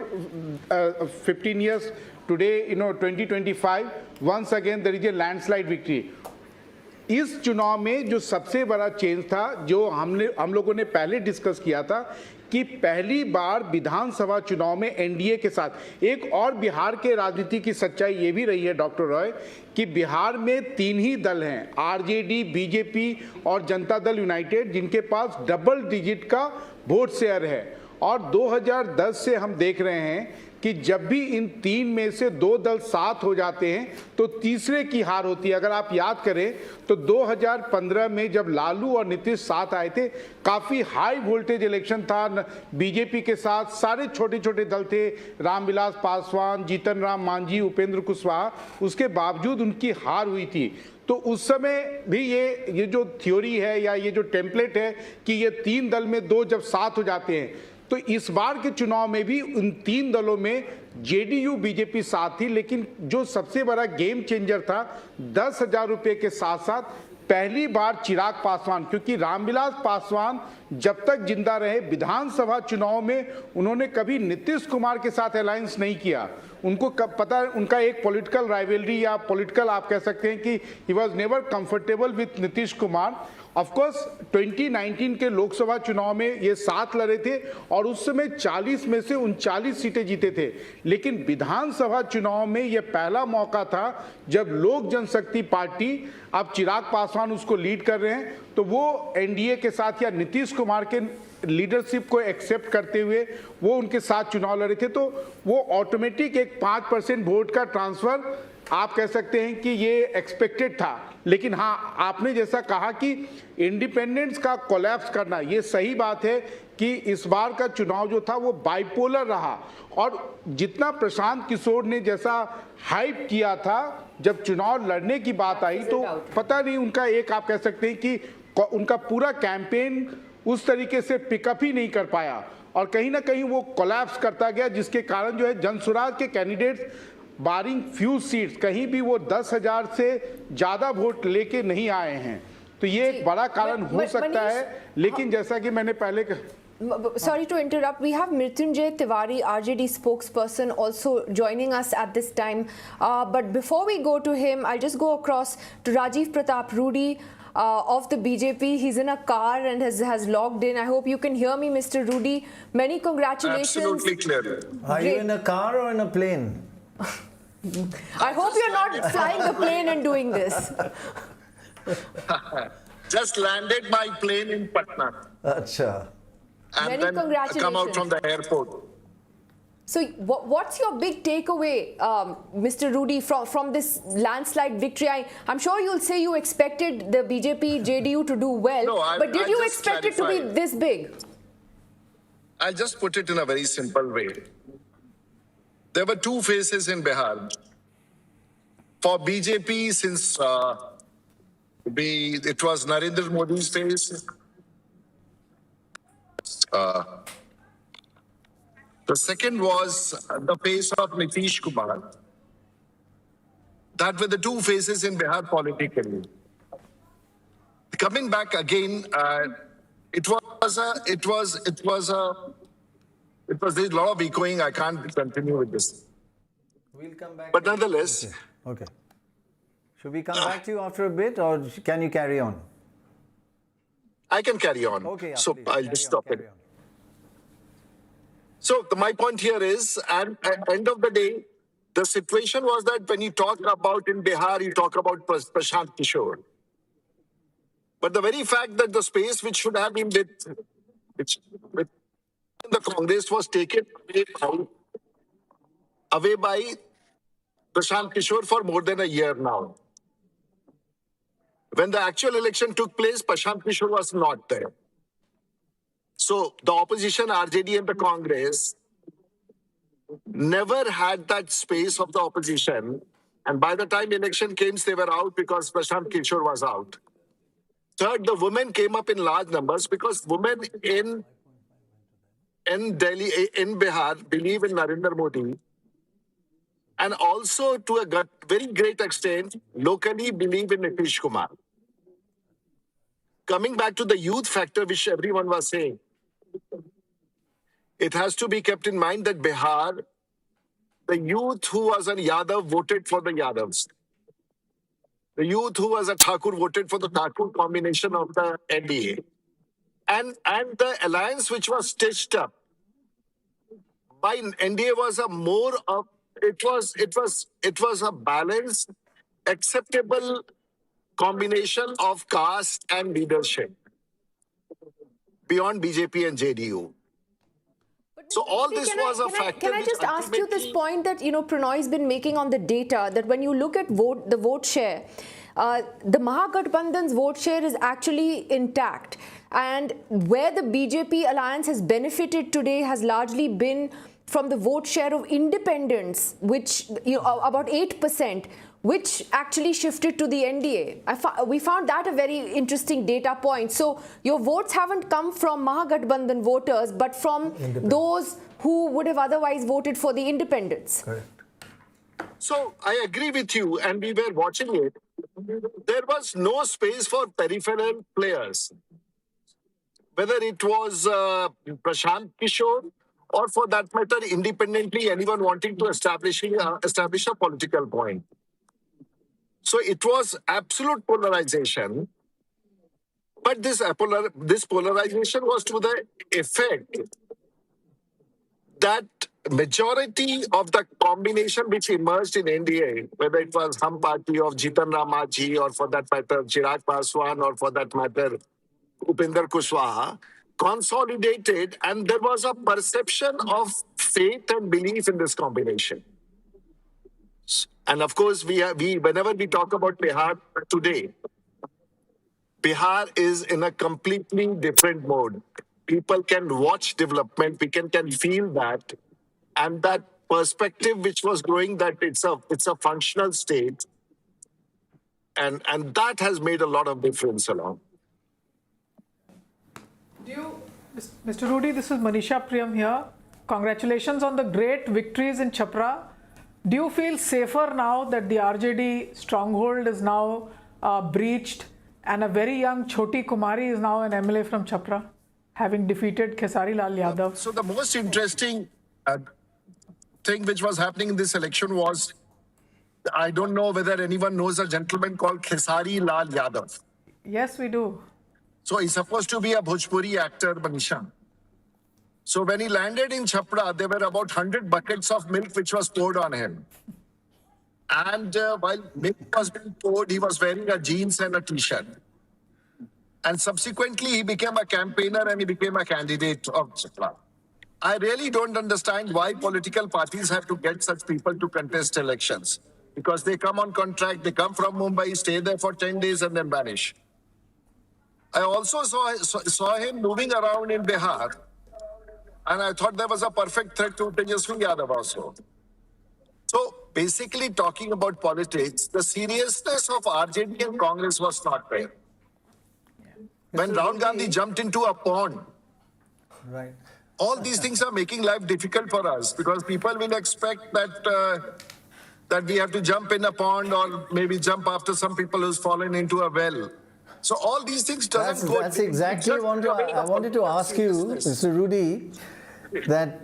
15 years, today, 2025, once again there is a landslide victory. इस चुनाव में जो सबसे बड़ा change था, जो हम लोगों ने पहले डिस्कस किया था कि पहली बार विधानसभा चुनाव में एनडीए के साथ, एक और बिहार के राजनीति की सच्चाई ये भी रही है डॉक्टर रॉय कि बिहार में 3 ही दल हैं, आरजेडी, बीजेपी और जनता दल यूनाइटेड, जिनके पास डबल डिजिट का वोट शेयर है। और 2010 से हम देख रहे हैं कि जब भी इन 3 में से 2 दल साथ हो जाते हैं तो तीसरे की हार होती है। अगर आप याद करें तो 2015 में जब लालू और नीतीश साथ आए थे, काफ़ी हाई वोल्टेज इलेक्शन था, बीजेपी के साथ सारे छोटे छोटे दल थे, रामविलास पासवान, जीतन राम मांझी, उपेंद्र कुशवाहा, उसके बावजूद उनकी हार हुई थी। तो उस समय भी ये जो थ्योरी है या ये जो टेम्पलेट है कि ये 3 दल में 2 जब साथ हो जाते हैं, तो इस बार के चुनाव में भी उन 3 दलों में जेडीयू बीजेपी साथ थी। लेकिन जो सबसे बड़ा गेम चेंजर था, 10,000 रुपये के साथ साथ पहली बार चिराग पासवान, क्योंकि रामविलास पासवान जब तक जिंदा रहे विधानसभा चुनाव में उन्होंने कभी नीतीश कुमार के साथ अलायंस नहीं किया। उनको पता है, उनका एक पॉलिटिकल राइवलरी या पॉलिटिकल आप कह सकते हैं कि he was never comfortable with Nitish Kumar. Of course 2019 के लोकसभा चुनाव में ये साथ लड़े थे और उस समय 40 में से 39 सीटें जीते थे। लेकिन विधानसभा चुनाव में ये पहला मौका था जब लोक जनशक्ति पार्टी, अब चिराग पासवान उसको लीड कर रहे हैं, तो वो एनडीए के साथ या नीतीश कुमार के लीडरशिप को एक्सेप्ट करते हुए वो उनके साथ चुनाव लड़े थे। तो वो ऑटोमेटिक एक 5% वोट का ट्रांसफर आप कह सकते हैं कि ये एक्सपेक्टेड था। लेकिन हाँ, आपने जैसा कहा कि इंडिपेंडेंस का कोलैप्स करना, ये सही बात है कि इस बार का चुनाव जो था वो बाइपोलर रहा। और जितना प्रशांत किशोर ने जैसा हाइप किया था जब चुनाव लड़ने की बात आई, तो पता नहीं उनका एक आप कह सकते हैं कि उनका पूरा कैंपेन उस तरीके से पिकअप ही नहीं कर पाया और कहीं ना कहीं वो कोलैप्स करता गया, जिसके कारण जो है जनसुराज के कैंडिडेट्स बारिंग फ्यू सीट्स कहीं भी वो 10,000 से ज़्यादा वोट लेके नहीं आए हैं। तो ये एक बड़ा कारण हो सकता है। लेकिन जैसा कि मैंने पहले Sorry to interrupt. We have Mrityunjay Tiwari, RJD spokesperson, also joining us at this time. But before we go to him, I'll just go across to Rajiv Pratap Rudy of the BJP. He's in a car and has logged in. I hope you can hear me, Mr. Rudy. Many congratulations. Absolutely clear. Are you in a car or in a plane? I hope you're not flying the plane and doing this. Just landed my plane in Patna. Acha. And Many then congratulations. come out from the airport. So what's your big takeaway, Mr. Rudy, from this landslide victory? I'm sure you'll say you expected the BJP, JDU to do well, No, but did I'll you just expect it to be clarify. this big? I'll just put it in a very simple way. There were 2 phases in Bihar. For BJP, since it was Narendra Modi's phase, the second was the phase of Nitish Kumar. That were the 2 phases in Bihar politically. Coming back again, there's a lot of echoing. I can't continue with this. We'll come back. But nonetheless. Okay. Should we come back to you after a bit or can you carry on? I can carry on. Okay. So please, I'll just stop it. So my point here is, and at the end of the day, the situation was that when you talk about in Bihar, you talk about Prashant Kishor. But the very fact that the space which should have been with the Congress was taken away by Prashant Kishor for more than a year now. When the actual election took place, Prashant Kishor was not there. So the opposition, RJD and the Congress, never had that space of the opposition. And by the time election came, they were out because Prashant Kishor was out. Third, the women came up in large numbers because women in Delhi, in Bihar, believe in Narendra Modi. And also, to a very great extent, locally believe in Nitish Kumar. Coming back to the youth factor, which everyone was saying, it has to be kept in mind that Bihar, the youth who was on Yadav voted for the Yadavs. The youth who was a Thakur voted for the Thakur combination of the NDA. And the alliance which was stitched up by NDA was a more of, it was a balanced, acceptable combination of caste and leadership beyond BJP and JDU. So all this was a factor. Can I just ask you this point that Prannoy has been making on the data, that when you look at the vote share, the Mahagathbandhan's vote share is actually intact, and where the BJP alliance has benefited today has largely been from the vote share of independents, which about 8%, which actually shifted to the NDA. We found that a very interesting data point. So your votes haven't come from Mahagathbandhan voters, but from those who would have otherwise voted for the independents. Correct. So I agree with you, and we were watching it. There was no space for peripheral players, whether it was Prashant, Kishor, or for that matter, independently, anyone wanting to establish a political point. So it was absolute polarization, but this polarization was to the effect that majority of the combination which emerged in NDA, whether it was Hum Party of Jitan Ram Maanchi, or for that matter Chirag Paswan, or for that matter Upinder Kushwaha, consolidated, and there was a perception of faith and belief in this combination. And of course, whenever we talk about Bihar today, Bihar is in a completely different mode. People can watch development, we can feel that, and that perspective which was growing, that it's a functional state, and that has made a lot of difference along. Mr. Rudy, this is Manisha Priyam here. Congratulations on the great victories in Chhapra. Do you feel safer now that the RJD stronghold is now breached, and a very young Choti Kumari is now an MLA from Chhapra, having defeated Khesari Lal Yadav? So the most interesting thing which was happening in this election was, I don't know whether anyone knows a gentleman called Khesari Lal Yadav. Yes, we do. So he's supposed to be a Bhojpuri actor, Manisha. So when he landed in Chhapra, there were about 100 buckets of milk which was poured on him. And while milk was being poured, he was wearing a jeans and a t-shirt. And subsequently, he became a campaigner and he became a candidate of Chhapra. I really don't understand why political parties have to get such people to contest elections. Because they come on contract, they come from Mumbai, stay there for 10 days and then vanish. I also saw him moving around in Bihar. And I thought there was a perfect threat to Tejasvi Yadav also. So basically, talking about politics, the seriousness of RJD and Congress was not there. When Rahul Gandhi jumped into a pond, right. All these things are making life difficult for us, because people will expect that we have to jump in a pond, or maybe jump after some people who's fallen into a well. So all these things doesn't go. That's exactly what I wanted to ask you, Mr. Rudy, that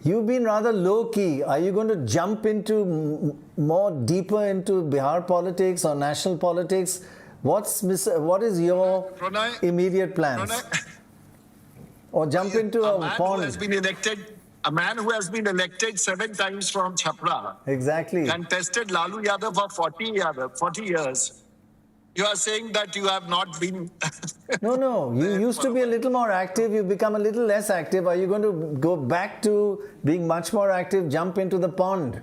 you've been rather low-key. Are you going to jump into more deeper into Bihar politics or national politics? What is your immediate plans? Or jump into a pond? A man who has been elected 7 times from Chhapra. Exactly. Contested Lalu Yadav for 40 years. You are saying that you have not been... No. You used to be a little more active. You've become a little less active. Are you going to go back to being much more active, jump into the pond?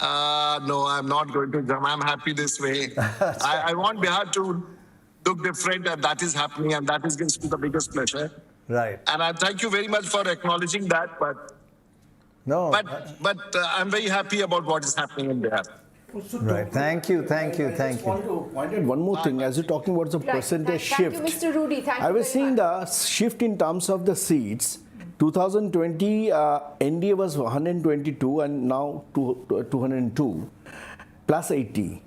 No, I'm not going to jump. I'm happy this way. I want Bihar to look different, and that is happening, and that is going to be the biggest pleasure. Right. And I thank you very much for acknowledging that. But I'm very happy about what is happening in Bihar. Right. Thank you. I just want to point out one more thing. As you're talking about the percentage shift, Thank you, Mr. Rudy. Thank you. I was seeing the shift in terms of the seats. 2020, NDA was 122 and now 202 plus 80.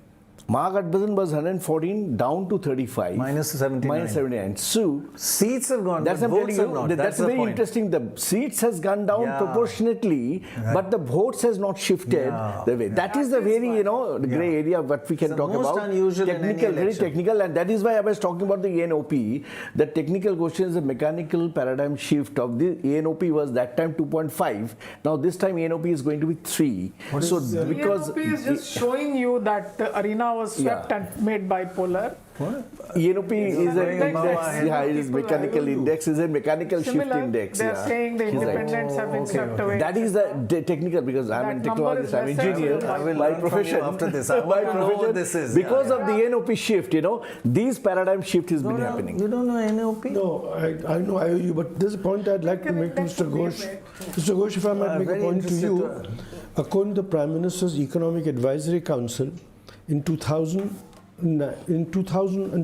Mahagathbandhan was 114 down to 35. Minus 79. Minus 79. So seats have gone, that's but votes have not. That's very point. interesting. The seats has gone down proportionately, but the votes has not shifted the way. That is the very, the grey area what we can talk about. Unusual technical, very technical, and that is why I was talking about the ENOP. The technical question is the mechanical paradigm shift of the ENOP was that time 2.5. Now this time ENOP is going to be 3. So because ENOP is just showing you that the arena was swept and made bipolar. ENOP is an index, it is mechanical index, is a mechanical shift index. They are saying the independents have been swept away. That is the technical, because I'm a technologist, I'm an engineer, my profession. After this, I want to know what this is. Because of the ENOP shift, these paradigm shift has been happening. You don't know ENOP? No, I know IOU, but there's a point I'd like to make to Mr. Ghosh. Mr. Ghosh, if I might make a point to you, according to the Prime Minister's Economic Advisory Council, in 2000 and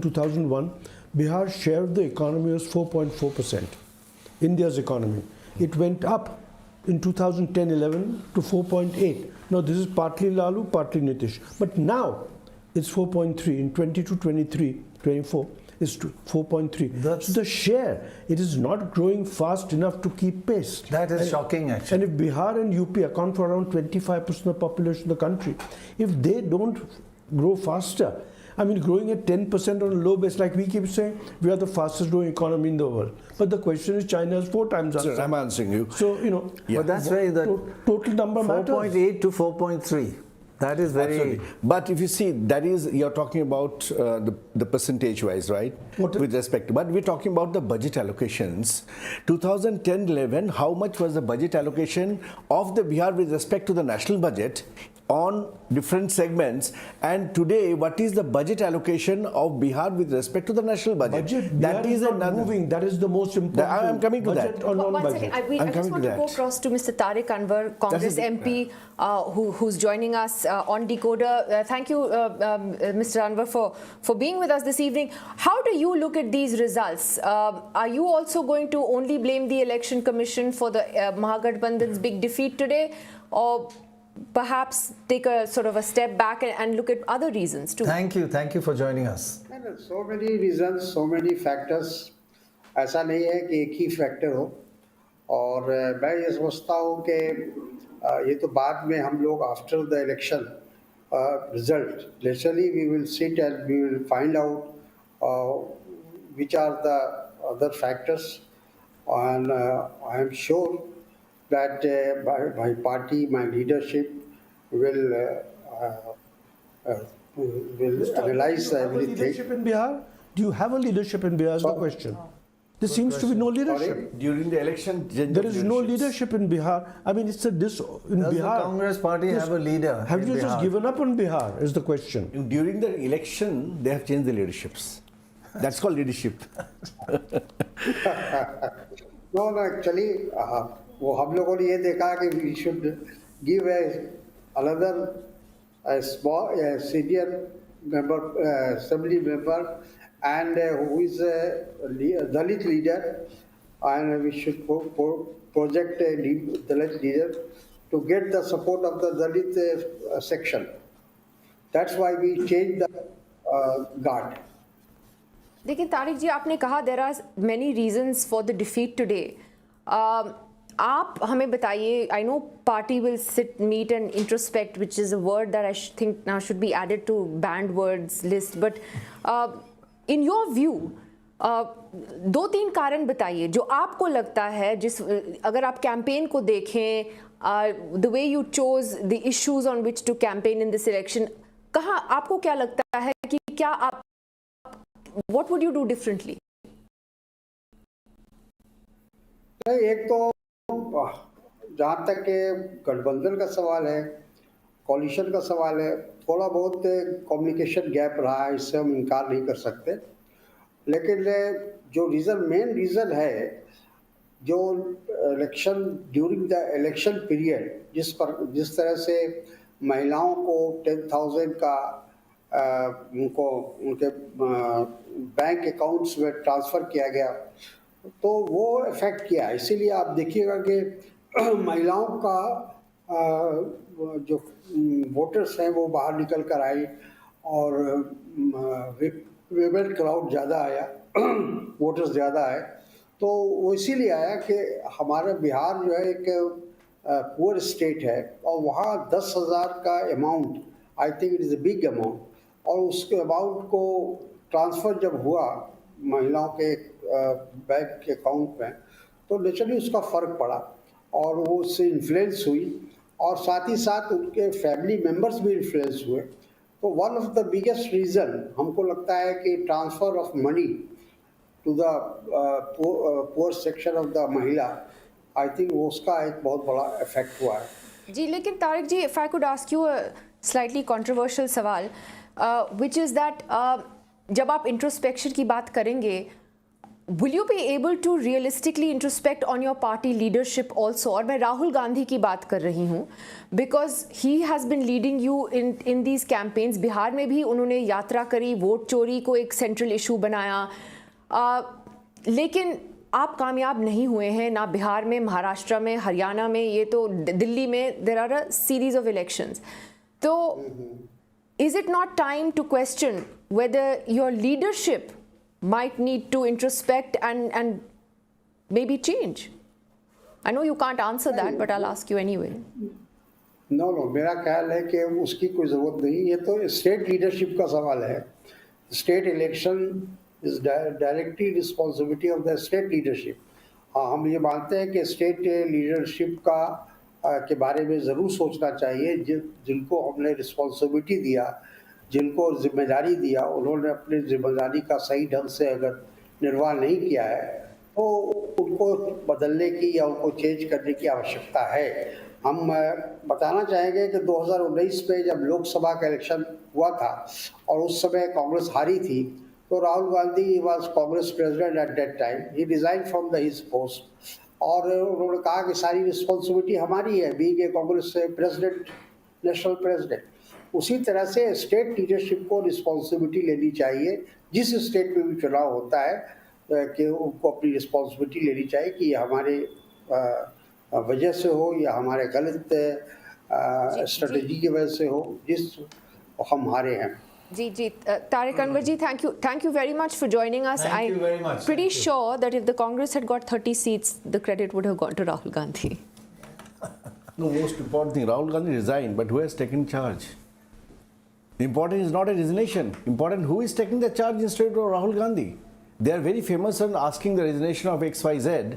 2001, Bihar's share of the economy was 4.4%, India's economy. It went up in 2010-11 to 4.8. Now this is partly Lalu, partly Nitish. But now it's 4.3. In 22-23-24, it's 4.3. So the share, it is not growing fast enough to keep pace. That is shocking, actually. And if Bihar and UP account for around 25% of the population of the country, if they don't grow faster, I mean, growing at 10% on a low base, like we keep saying, we are the fastest growing economy in the world. But the question is, China is 4 times us. Sir, I'm answering you. So, But that's very, total number matters. 4.8 to 4.3. That is very... Absolutely. But if you see, that is, you're talking about the percentage-wise, right? With respect to, but we're talking about the budget allocations. 2010-11, how much was the budget allocation of the Bihar with respect to the national budget on different segments, and today what is the budget allocation of Bihar with respect to the national budget? That is not moving. That is the most important. I'm coming to budget that. Or One second, I just want to go across to Mr. Tariq Anwar, Congress MP, who's joining us on DeKoder. Thank you, Mr. Anwar, for being with us this evening. How do you look at these results? Are you also going to only blame the Election Commission for the Mahagathbandhan's big defeat today, or perhaps take a sort of a step back and look at other reasons too? Thank you for joining us. So many reasons, so many factors. ऐसा नहीं है कि एक ही factor हो, और मैं ये समझता हूँ कि ये तो बाद में हम लोग after the election result naturally we will sit and we will find out which are the other factors, and I am sure that my party, my leadership will analyze everything. Leadership in Bihar? Do you have a leadership in Bihar is the question. There seems to be no leadership. During the election, there is no leadership in Bihar. I mean, it's a in Does Bihar. the Congress party have a leader? Have you just given up on Bihar is the question. During the election, they have changed the leaderships. That's called leadership. No, actually, वो हम लोगों ने ये देखा कि we should give another small senior member, assembly member, and who is a Dalit leader, and we should project a Dalit leader to get the support of the Dalit section. That's why we changed the guard. लेकिन तारिक जी, आपने कहा there are many reasons for the defeat today. आप हमें बताइए, I know party will meet and introspect, which is a word that I think now should be added to banned words list. But in your view, 2-3 कारण बताइए जो आपको लगता है, अगर आप कैंपेन को देखें, the way you chose the issues on which to campaign in this election, कहाँ आपको क्या लगता है कि क्या आप, what would you do differently? एक तो जहाँ तक के गठबंधन का सवाल है, कोलिशन का सवाल है, थोड़ा बहुत कम्युनिकेशन गैप रहा है, इससे हम इनकार नहीं कर सकते। लेकिन जो मेन रीज़न है, जो election during the election period जिस तरह से महिलाओं को 10,000 का उनके बैंक अकाउंट्स में ट्रांसफ़र किया गया, तो वो इफ़ेक्ट किया। इसीलिए आप देखिएगा कि महिलाओं का जो वोटर्स हैं वो बाहर निकल कर आई, और वेबल क्राउड ज़्यादा आया, वोटर्स ज़्यादा आए, तो वो इसीलिए आया कि हमारा बिहार जो है एक पुअर स्टेट है और वहाँ 10,000 का amount, I think it is a big amount, और उसके अमाउंट को ट्रांसफ़र जब हुआ महिलाओं के बैंक के अकाउंट में, तो नेचुरली उसका फ़र्क पड़ा और वो उससे इन्फ्लुएंस हुई और साथ ही साथ उनके फैमिली मेम्बर्स भी इन्फ्लुएंस हुए। तो one of the biggest reason हमको लगता है कि transfer of money to the poor section of the महिला, आई थिंक वो उसका एक बहुत बड़ा इफेक्ट हुआ है। जी, लेकिन Tariq ji, if I could ask you a slightly controversial सवाल, विच इज़ दैट जब आप इंट्रोस्पेक्शन की बात करेंगे, will you be able to realistically introspect on your party leadership also? और मैं राहुल गांधी की बात कर रही हूँ, because he has been leading you in these campaigns. Bihar में भी उन्होंने यात्रा करी, वोट चोरी को एक सेंट्रल इशू बनाया, लेकिन आप कामयाब नहीं हुए हैं, ना बिहार में, महाराष्ट्र में, हरियाणा में, ये तो दिल्ली में, there are a series of elections. तो is it not time to question whether your leadership might need to introspect and maybe change? I know you can't answer that, but I'll ask you anyway. No, मेरा ख्याल है कि उसकी कोई ज़रूरत नहीं, ये तो स्टेट लीडरशिप का सवाल है। State election is directly responsibility of the state leadership. हाँ, हम ये मानते हैं कि स्टेट लीडरशिप का के बारे में ज़रूर सोचना चाहिए। जिनको हमने रिस्पॉन्सिबिलिटी दिया, जिनको जिम्मेदारी दिया, उन्होंने अपनी जिम्मेदारी का सही ढंग से अगर निर्वाह नहीं किया है तो उनको बदलने की या उनको चेंज करने की आवश्यकता है। हम बताना चाहेंगे कि 2019 में जब लोकसभा का इलेक्शन हुआ था और उस समय कांग्रेस हारी थी, तो Rahul Gandhi was Congress president at that time, he resign from the his post और उन्होंने कहा कि सारी रिस्पॉन्सिबिलिटी हमारी है, being a Congress president, national president. उसी तरह से स्टेट लीडरशिप को रिस्पॉन्सिबिलिटी लेनी चाहिए। जिस स्टेट में भी चुनाव होता है कि उनको अपनी रिस्पॉन्सिबिलिटी लेनी चाहिए कि ये हमारे वजह से हो या हमारे गलत स्ट्रेटजी की वजह से हो जिस हम हारे हैं। जी, Tariq Anwar ji, thank you very much for joining us. Thank you very much. Pretty sure that if the Congress had got 30 seats, the credit would have gone to Rahul Gandhi. No, most important thing, Rahul Gandhi resigned, but who has taken charge? Important is not a resignation. Important who is taking the charge instead of Rahul Gandhi. They are very famous on asking the resignation of XYZ,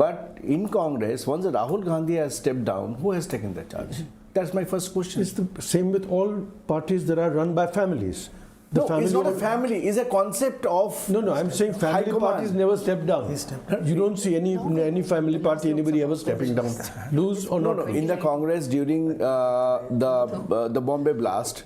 but in Congress, once Rahul Gandhi has stepped down, who has taken the charge? That's my first question. It's the same with all parties that are run by families. No, it's not a family. It's a concept of... No, I'm saying family parties never step down. You don't see any family party, anybody ever stepping down. Lose or not. No, in the Congress during the Bombay blast,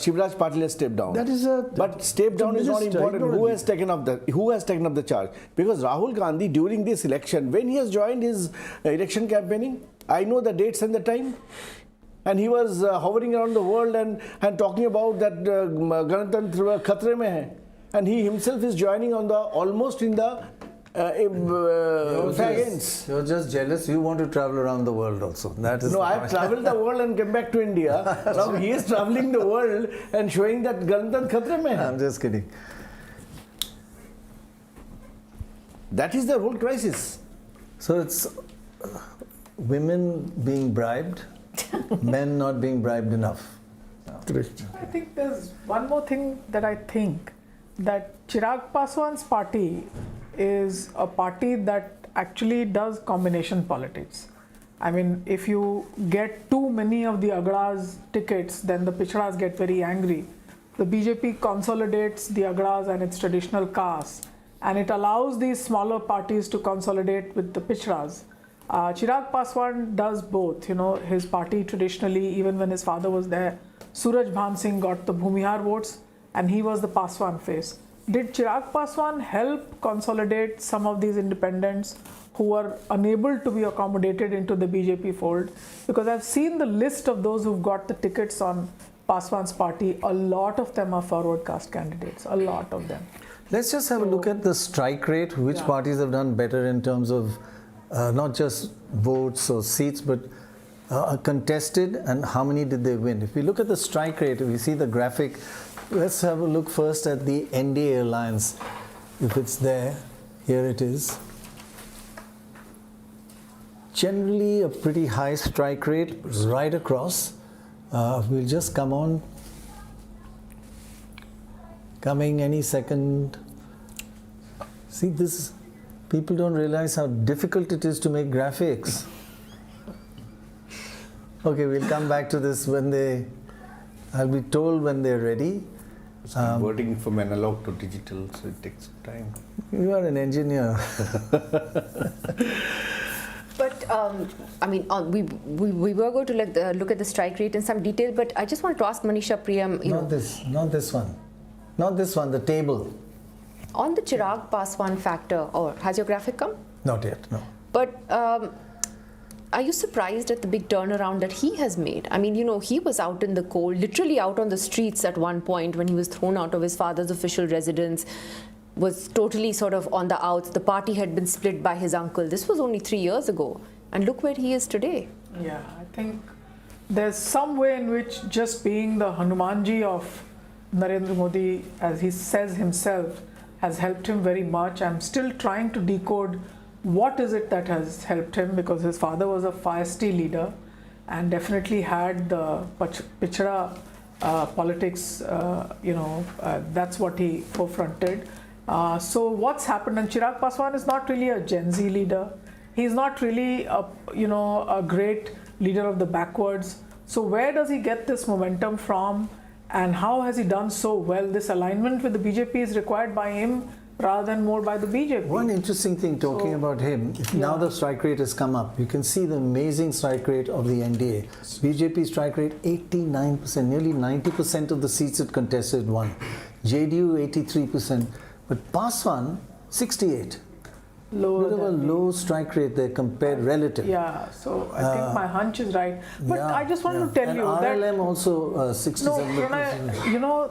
Shivraj Patil has stepped down. That is a... But step down is not important. Who has taken up the charge? Because Rahul Gandhi during this election, when he has joined his election campaigning, I know the dates and the time. And he was hovering around the world and talking about that Ganatantra khatre mein hai. And he himself is joining on the almost in the ends. You're just jealous. You want to travel around the world also. That is no, I've traveled the world and come back to India. Now he is traveling the world and showing that Ganatantra khatre mein hai. I'm just kidding. That is the whole crisis. So it's women being bribed, men not being bribed enough. I think there's one more thing that I think, that Chirag Paswan's party is a party that actually does combination politics. I mean, if you get too many of the Agras tickets, then the Pichdas get very angry. The BJP consolidates the Agras and its traditional caste, and it allows these smaller parties to consolidate with the Pichdas. Chirag Paswan does both. You know, his party traditionally, even when his father was there, Suraj Bhan Singh got the Bhumihar votes and he was the Paswan face. Did Chirag Paswan help consolidate some of these independents who were unable to be accommodated into the BJP fold? Because I've seen the list of those who've got the tickets on Paswan's party. A lot of them are forward caste candidates, a lot of them. Let's just have a look at the strike rate, which parties have done better in terms of not just votes or seats, but contested, and how many did they win. If we look at the strike rate, we see the graphic, Let's have a look first at the NDA alliance. If it's there, here it is. Generally a pretty high strike rate right across. We'll just come on. Coming any second. See, this, people don't realize how difficult it is to make graphics. Okay, we'll come back to this when I'll be told when they're ready. It's converting from analog to digital, so it takes time. You are an engineer. But I mean, we were going to look at the strike rate in some detail, but I just wanted to ask Manisha Priyam, not this one, the table. On the Chirag Paswan factor, or has your graphic come? Not yet, no. But are you surprised at the big turnaround that he has made? I mean, he was out in the cold, literally out on the streets at one point when he was thrown out of his father's official residence, was totally sort of on the outs. The party had been split by his uncle. This was only 3 years ago. And look where he is today. Yeah, I think there's some way in which just being the Hanumanji of Narendra Modi, as he says himself, has helped him very much. I'm still trying to decode what is it that has helped him, because his father was a feisty leader and definitely had the pichda politics, that's what he forefronted. So what's happened? And Chirag Paswan is not really a Gen Z leader. He's not really a great leader of the backwards. So where does he get this momentum from, and how has he done so well? This alignment with the BJP is required by him rather than more by the BJP. One interesting thing talking about him, now the strike rate has come up. You can see the amazing strike rate of the NDA. BJP strike rate 89%, nearly 90% of the seats it contested won. JDU 83%, but Paswan 68%. Low strike rate there compared relative. Yeah, so I think my hunch is right. But I just want to tell you that RLM also 67%. No,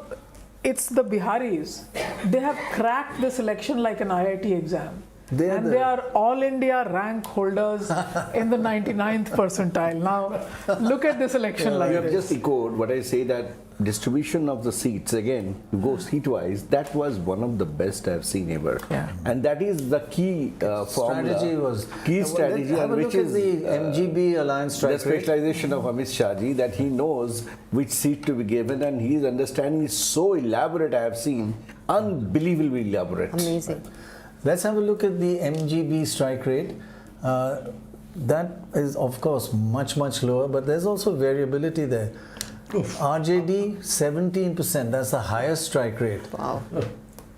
it's the Biharis. They have cracked this election like an IIT exam. They are all India rank holders in the 99th percentile. Now, look at this election like this. You have this. just echoed what I say, that distribution of the seats, again, you go seat-wise, that was one of the best I've seen ever. Yeah. And that is the key formula. Key strategy, and which is the MGB alliance strike the specialization of Amit Shah ji, that he knows which seat to be given, and his understanding is so elaborate, I have seen, unbelievably elaborate. Amazing. Let's have a look at the MGB strike rate. That is, of course, much lower, but there's also variability there. RJD 17%, that's the highest strike rate. Wow,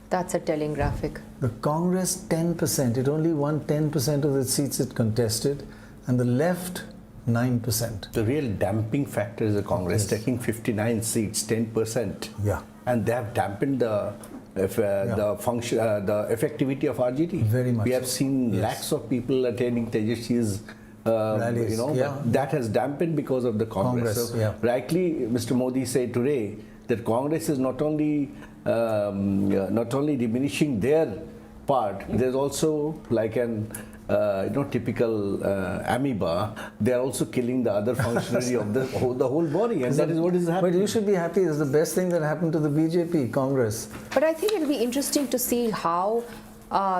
that's a telling graphic. The Congress 10%, it only won 10% of the seats it contested, and the left 9%. The real damping factor is the Congress, taking 59 seats, 10%. Yeah. And they have dampened the effectivity of RJD. Very much. We have seen lakhs of people attending Tejashi's rallies, that has dampened because of the Congress. So rightly, Mr. Modi said today that Congress is not only diminishing their part, there's also like an typical amoeba. They are also killing the other functionary of the whole body, and that is what is happening. But you should be happy. It's the best thing that happened to the BJP, Congress. But I think it'll be interesting to see how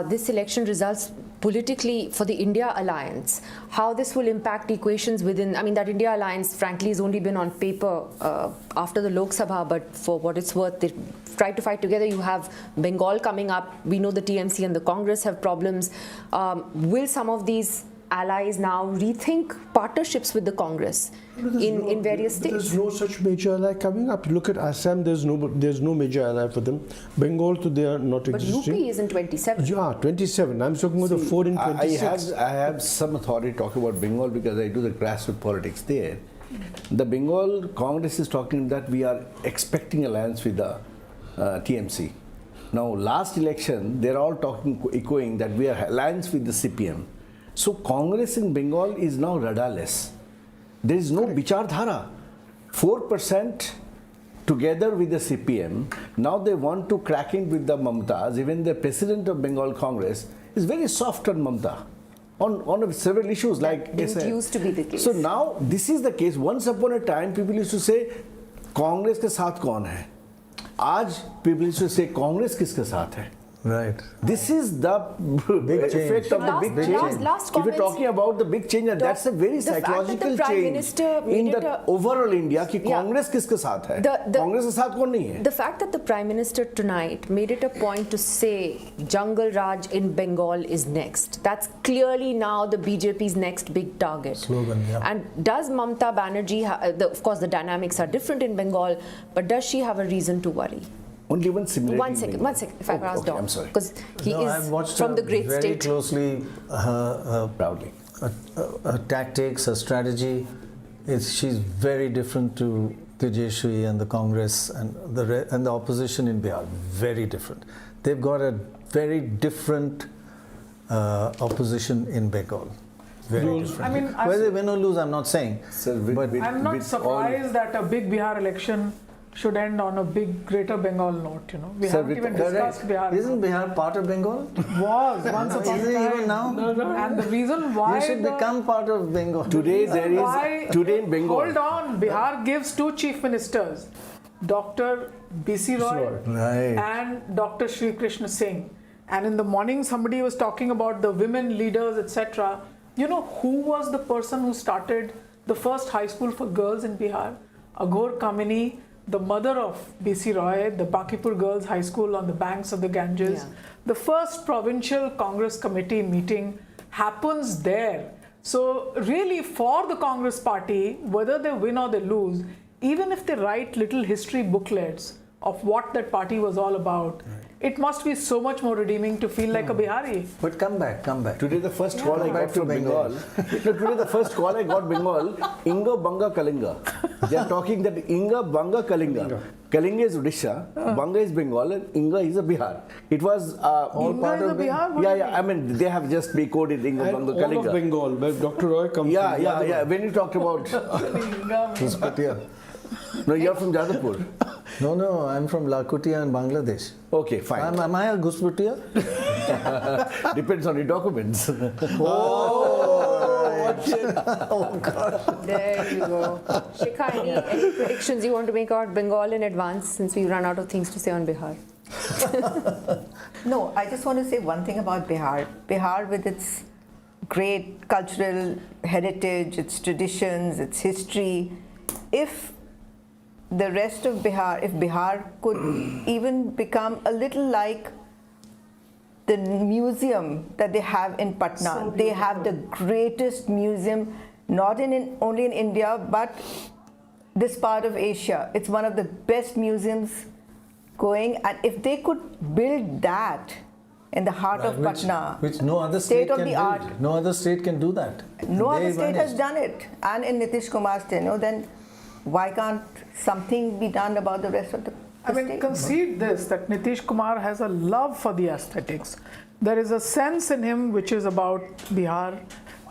this election results politically for the India alliance, how this will impact equations within. I mean, that India alliance, frankly, has only been on paper after the Lok Sabha, but for what it's worth, they try to fight together. You have Bengal coming up. We know the TMC and the Congress have problems. Will some of these allies now rethink partnerships with the Congress in various states? There's no such major ally coming up. Look at Assam, there's no major ally for them. Bengal, they are not existing. But UP is in 27. Yeah, 27. I'm talking about the 4 in 26. I have some authority talking about Bengal because I do the grassroots politics there. The Bengal Congress is talking that we are expecting alliance with the TMC. Now, last election, they're all echoing that we are alliance with the CPM. So Congress in Bengal is now radarless. There is no Bichardhara. 4% together with the CPM. Now they want to crack in with the Mamtas. Even the president of Bengal Congress is very soft on Mamata on several issues. It used to be the case. So now this is the case. Once upon a time, people used to say, Congress ke saath kaun hai? आज people used to say Congress किसके साथ है? Right. This is the big effect of the big change. Last if you're talking about the big change, that's a very psychological change in the overall India. कि कांग्रेस किसके साथ है? कांग्रेस के साथ कौन नहीं है? The fact that the Prime Minister tonight made it a point to say Jungle Raj in Bengal is next. That's clearly now the BJP's next big target. Slogan, yeah. And does Mamata Banerjee, of course the dynamics are different in Bengal, but does she have a reason to worry? Only one similarity. One second, if I can ask Dom. I'm sorry. Because he I've watched is from the great very state. closely, proudly. Her tactics, her strategy. She's very different to Tejashwi and the Congress and the opposition in Bihar. Very different. They've got a very different opposition in Bengal. Very different. I mean, whether they win or lose, I'm not saying. But I'm not surprised that a big Bihar election should end on a big Greater Bengal note. You know, we haven't even discussed Bihar. Isn't Bihar part of Bengal? Was once upon a time. Even now? And the reason why you should become part of Bengal. Today there is today in Bengal. Hold on, Bihar gives two chief ministers, Dr. B.C. Roy and Dr. Shri Krishna Singh. And in the morning, somebody was talking about the women leaders, etc. You know who was the person who started the first high school for girls in Bihar? Aghor Kamini, the mother of B.C. Roy, the Bakipur Girls High School on the banks of the Ganges. Yeah. The first provincial Congress committee meeting happens there. So really for the Congress party, whether they win or they lose, even if they write little history booklets of what that party was all about, it must be so much more redeeming to feel like a Bihari. But come back. Today the first call I got from Bengal. Today the first call I got Bengal, Inga Banga Kalinga. They are talking that Inga Banga Kalinga. Kalinga is Odisha, Banga is Bengal, and Inga is a Bihar. It was all Inga part is of Bihar? Yeah. I mean, they have just decoded Inga And Banga all Kalinga. of Bengal, where Dr. Roy comes from. Yeah. When you talked about Ghuspatia. No, you're from Jadavpur. No, I'm from Lakutia in Bangladesh. Okay, fine. Am I a Ghuspatia? Depends on your documents. Oh God. There you go. Shikha, any predictions you want to make about Bengal in advance, since we run out of things to say on Bihar? No, I just want to say one thing about Bihar. Bihar, with its great cultural heritage, its traditions, its history, if the rest of Bihar, if Bihar could even become a little like the museum that they have in Patna. So they have the greatest museum, not only in India, but this part of Asia. It's one of the best museums going, and if they could build that in the heart of Patna, which no other state state of can the build. art. No other state can do that. No other state has done it. And in Nitish Kumar's tenure, then why can't something be done about the rest of the I mean, concede this, that Nitish Kumar has a love for the aesthetics. There is a sense in him which is about Bihar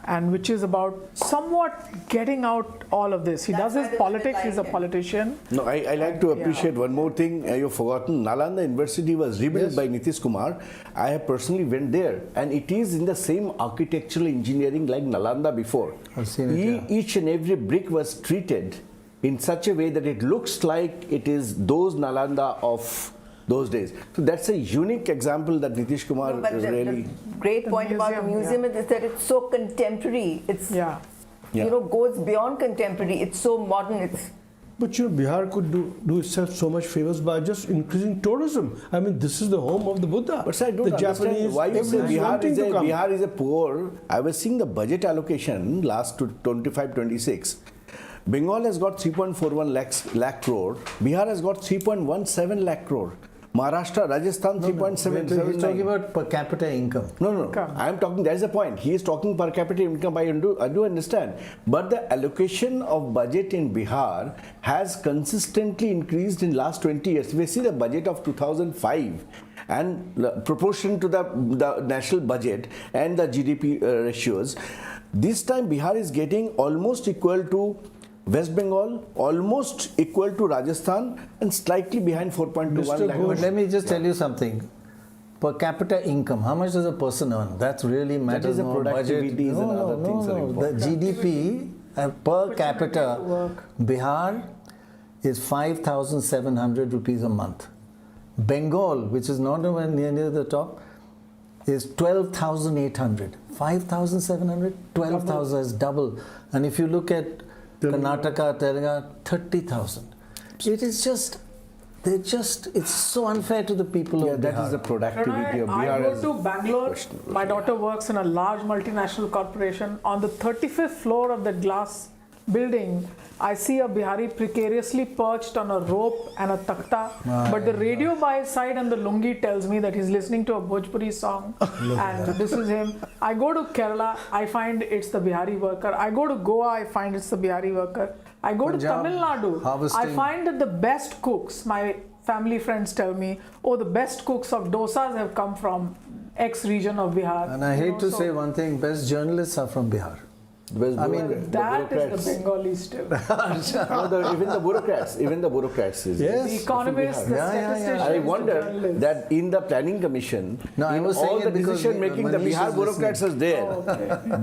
and which is about somewhat getting out all of this. He does his politics, he's a politician. No, I like to appreciate one more thing you've forgotten. Nalanda University was rebuilt by Nitish Kumar. I have personally went there, and it is in the same architectural engineering like Nalanda before. I've seen it, Each and every brick was treated in such a way that it looks like it is those Nalanda of those days. So that's a unique example that Nitish Kumar really... The great point about the museum is that it's so contemporary. It's, you know, goes beyond contemporary. It's so modern. But you know, Bihar could do itself so much favors by just increasing tourism. I mean, this is the home of the Buddha. But sir, I don't understand why you say Bihar is a poor. I was seeing the budget allocation last to 25-26. Bengal has got 3.41 lakh crore. Bihar has got 3.17 lakh crore. Maharashtra, Rajasthan, 3.7. He's talking about per capita income. No. I am talking, that's the point. He is talking per capita income. I do understand. But the allocation of budget in Bihar has consistently increased in last 20 years. We see the budget of 2005 and proportion to the national budget and the GDP ratios. This time Bihar is getting almost equal to West Bengal, almost equal to Rajasthan, and slightly behind 4.21 lakh. But let me just tell you something. Per capita income, how much does a person earn? That's really matters. That is the productivity and other things are important. The GDP per capita, Bihar is 5,700 rupees a month. Bengal, which is not nowhere near the top, is 12,800. 5,700, 12,000 is double. And if you look at Karnataka, Telangana, 30,000. It is just, it's so unfair to the people of Bihar. That is the productivity of Bihar. I go to Bangalore. My daughter works in a large multinational corporation. On the 35th floor of the glass building, I see a Bihari precariously perched on a rope and a takhta. But the radio by his side and the lungi tells me that he's listening to a Bhojpuri song. And this is him. I go to Kerala, I find it's the Bihari worker. I go to Goa, I find it's the Bihari worker. I go to Tamil Nadu, I find that the best cooks, my family friends tell me, oh, the best cooks of dosas have come from X region of Bihar. And I hate to say one thing, best journalists are from Bihar. I mean, that is the Bengali still. Even the bureaucrats. Yes. The economists, the statisticians. I wonder that in the planning commission, all the decision making, the Bihar bureaucrats are there.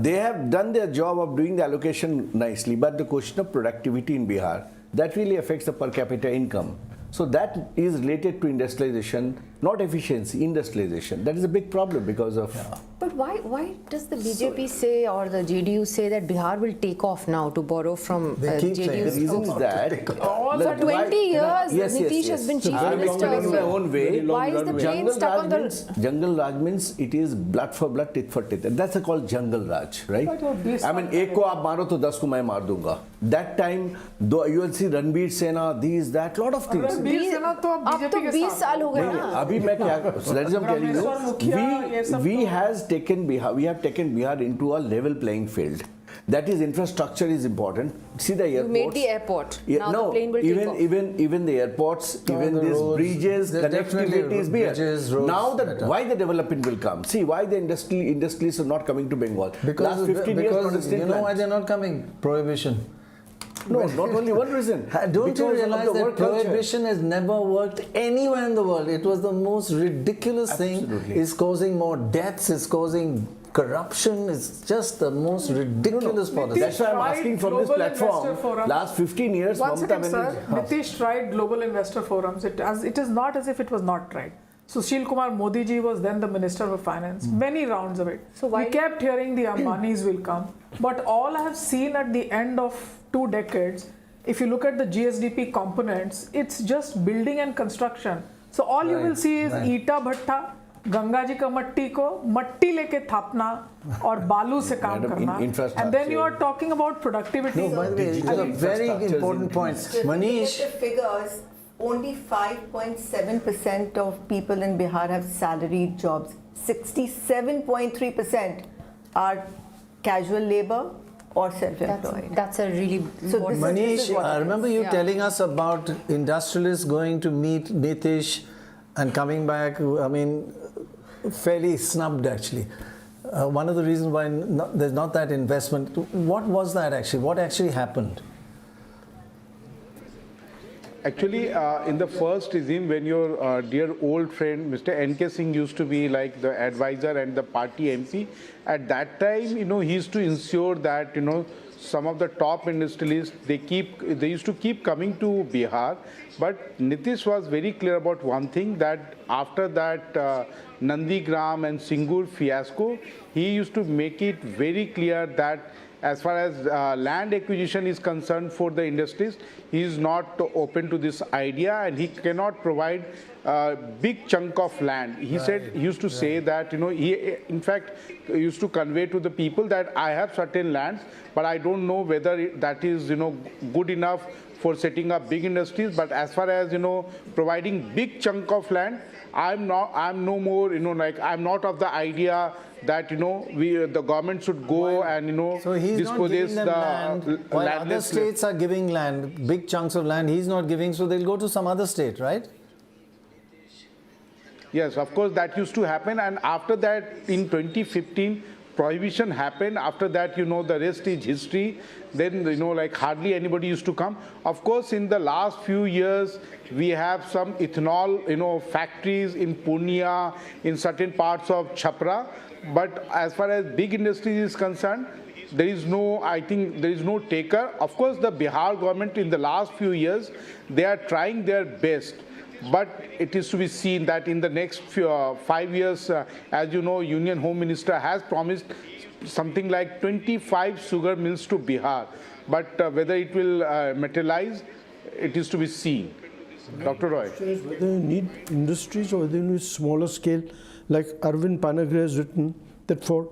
They have done their job of doing the allocation nicely, but the question of productivity in Bihar, that really affects the per capita income. So that is related to industrialization, not efficiency, industrialization. That is a big problem because of... But why does the BJP say or the JDU say that Bihar will take off now, to borrow from JDU? The reason is that... For 20 years, Nitish has been chief minister. In my own way, why is the plane stuck on the... Jungle Raj means it is blood for blood, tit for tit. And that's called Jungle Raj, right? I mean, ek ko aap maro to 10 ko main maar dunga. That time, you will see Ranbir Sena, these, that, lot of things. Ranbir Sena to ab BJP ke saath. 20 साल हो गए ना. अभी मैं क्या, so that is what I'm telling you. We have taken Bihar into a level playing field. That is, infrastructure is important. See the airports. You made the airport. Yeah, now no, the plane will take off. Even the airports, even these roads, bridges, connectivity is there. Now why the development will come? See why the industries are not coming to Bengal. Because last 15 years, you know why they're not coming? Prohibition. No, not only one reason. Don't you realize that prohibition has never worked anywhere in the world? It was the most ridiculous thing. It's causing more deaths, it's causing corruption, it's just the most ridiculous policy. That's why I'm asking from this platform, last 15 years, One second, sir. Nitish tried global investor forums. It is not as if it was not tried. Sushil Kumar Modi ji was then the Minister of Finance. Many rounds of it. So we kept hearing the Ambanis will come. But all I have seen at the end of 2 decades, if you look at the GSDP components, it's just building and construction. So all you will see is ईटा भट्टा, गंगा जी का मट्टी को मट्टी लेके थापना और बालू से काम करना. And then you are talking about productivity. No, by the way, it's a very important point. Manish. The figures, only 5.7% of people in Bihar have salaried jobs. 67.3% are casual labor or self-employed. That's a really important... Manish, I remember you telling us about industrialists going to meet Nitish and coming back, I mean, fairly snubbed actually. One of the reasons why there's not that investment. What was that actually? What actually happened? Actually, in the first regime, when your dear old friend Mr. N.K. Singh used to be like the advisor and the party MP, at that time, he used to ensure that, some of the top industrialists, they used to keep coming to Bihar. But Nitish was very clear about one thing, that after that Nandigram and Singur fiasco, he used to make it very clear that as far as land acquisition is concerned for the industries, he is not open to this idea and he cannot provide a big chunk of land. He said, he used to say that, he in fact used to convey to the people that I have certain lands, but I don't know whether that is, good enough for setting up big industries. But as far as, providing big chunk of land, I'm no more, I'm not of the idea that, the government should go and, so he's dispossess the land, while other states are giving land, big chunks of land, he's not giving, so they'll go to some other state, right? Yes, of course, that used to happen. And after that, in 2015, prohibition happened. After that, the rest is history. Then, hardly anybody used to come. Of course, in the last few years, we have some ethanol, factories in Purnia, in certain parts of Chhapra. But as far as big industries is concerned, there is no taker. Of course, the Bihar government in the last few years, they are trying their best. But it is to be seen that in the next 5 years, as you know, Union Home Minister has promised something like 25 sugar mills to Bihar. But whether it will materialize, it is to be seen. Dr. Roy. Whether you need industries or whether you need smaller scale, like Arvind Panagra has written that for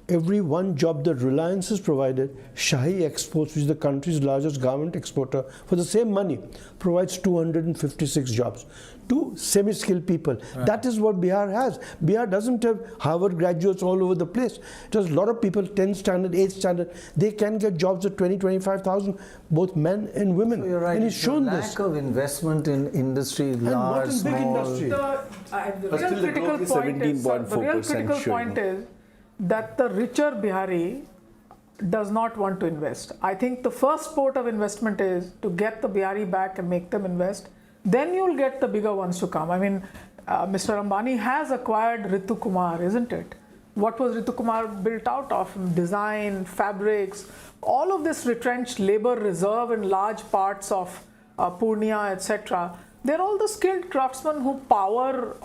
every one job that Reliance has provided, Shahi Exports, which is the country's largest garment exporter, for the same money, provides 256 jobs to semi-skilled people. Right. That is what Bihar has. Bihar doesn't have Harvard graduates all over the place. It has a lot of people, 10th standard, 8th standard. They can get jobs at 20, 25,000, both men and women. So you're right. And he's shown lack this. Of investment in industry, large, small. Big industry. The real critical point is that the richer Bihari does not want to invest. I think the first port of investment is to get the Bihari back and make them invest. Then you'll get the bigger ones to come. I mean, Mr. Ambani has acquired Ritu Kumar, isn't it? What was Ritu Kumar built out of? Design, fabrics, all of this retrenched labor reserve in large parts of Purnia, etc. They're all the skilled craftsmen who power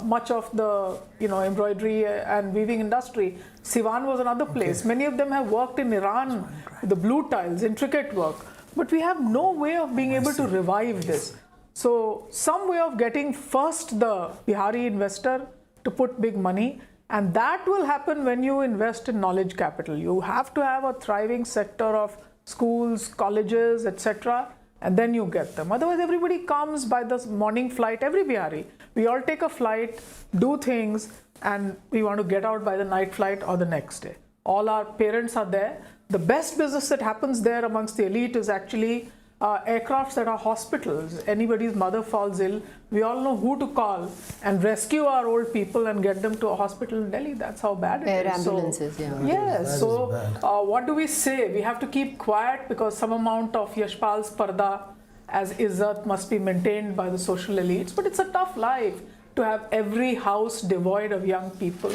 much of the embroidery and weaving industry. Siwan was another place. Okay. Many of them have worked in Iran, the blue tiles, intricate work. But we have no way of being able to revive this. So some way of getting first the Bihari investor to put big money, and that will happen when you invest in knowledge capital. You have to have a thriving sector of schools, colleges, etc. and then you get them. Otherwise, everybody comes by the morning flight, every Bihari. We all take a flight, do things, and we want to get out by the night flight or the next day. All our parents are there. The best business that happens there amongst the elite is actually aircrafts that are hospitals. Anybody's mother falls ill, we all know who to call and rescue our old people and get them to a hospital in Delhi. That's how bad it is. Air ambulances, yeah. Yes, so what do we say? We have to keep quiet because some amount of Yashpal's parda as izzat must be maintained by the social elites. But it's a tough life to have every house devoid of young people.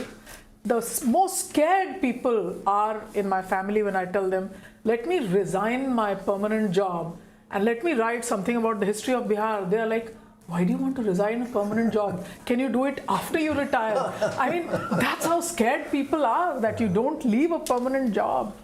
The most scared people are in my family when I tell them, let me resign my permanent job and let me write something about the history of Bihar. They are like, why do you want to resign a permanent job? Can you do it after you retire? I mean, that's how scared people are, that you don't leave a permanent job.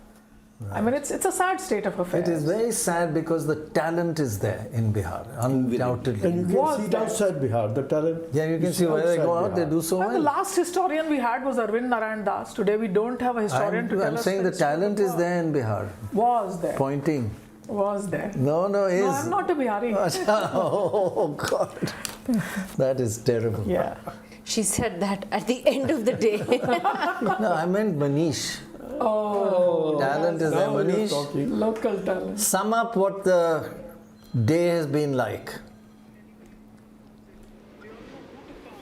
Right. I mean, it's a sad state of affairs. It is very sad because the talent is there in Bihar, undoubtedly. And you can see it outside Bihar, the talent. Yeah, you can see where they go out, they do so well. The last historian we had was Arvind Narayan Das. Today we don't have a historian to tell us. I'm saying the talent is there in Bihar. Was there. Pointing. Was there. No, is. No, I'm not a Bihari. Oh, God. That is terrible. Yeah. She said that at the end of the day. No, I meant Manish. Oh, talent is there. Manish, local talent. Sum up what the day has been like.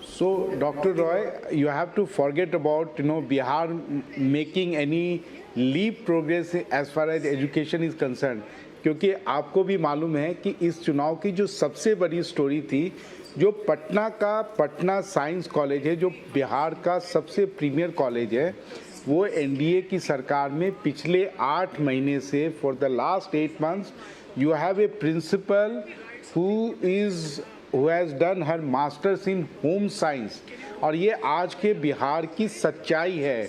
So, Dr. Roy, you have to forget about Bihar making any leap progress as far as education is concerned. क्योंकि आपको भी मालूम है कि इस चुनाव की जो सबसे बड़ी स्टोरी थी, जो पटना का पटना साइंस कॉलेज है, जो बिहार का सबसे प्रीमियर कॉलेज है, वो एनडीए की सरकार में पिछले 8 महीने से for the last 8 months you have a principal who has done her masters in home science. और ये आज के बिहार की सच्चाई है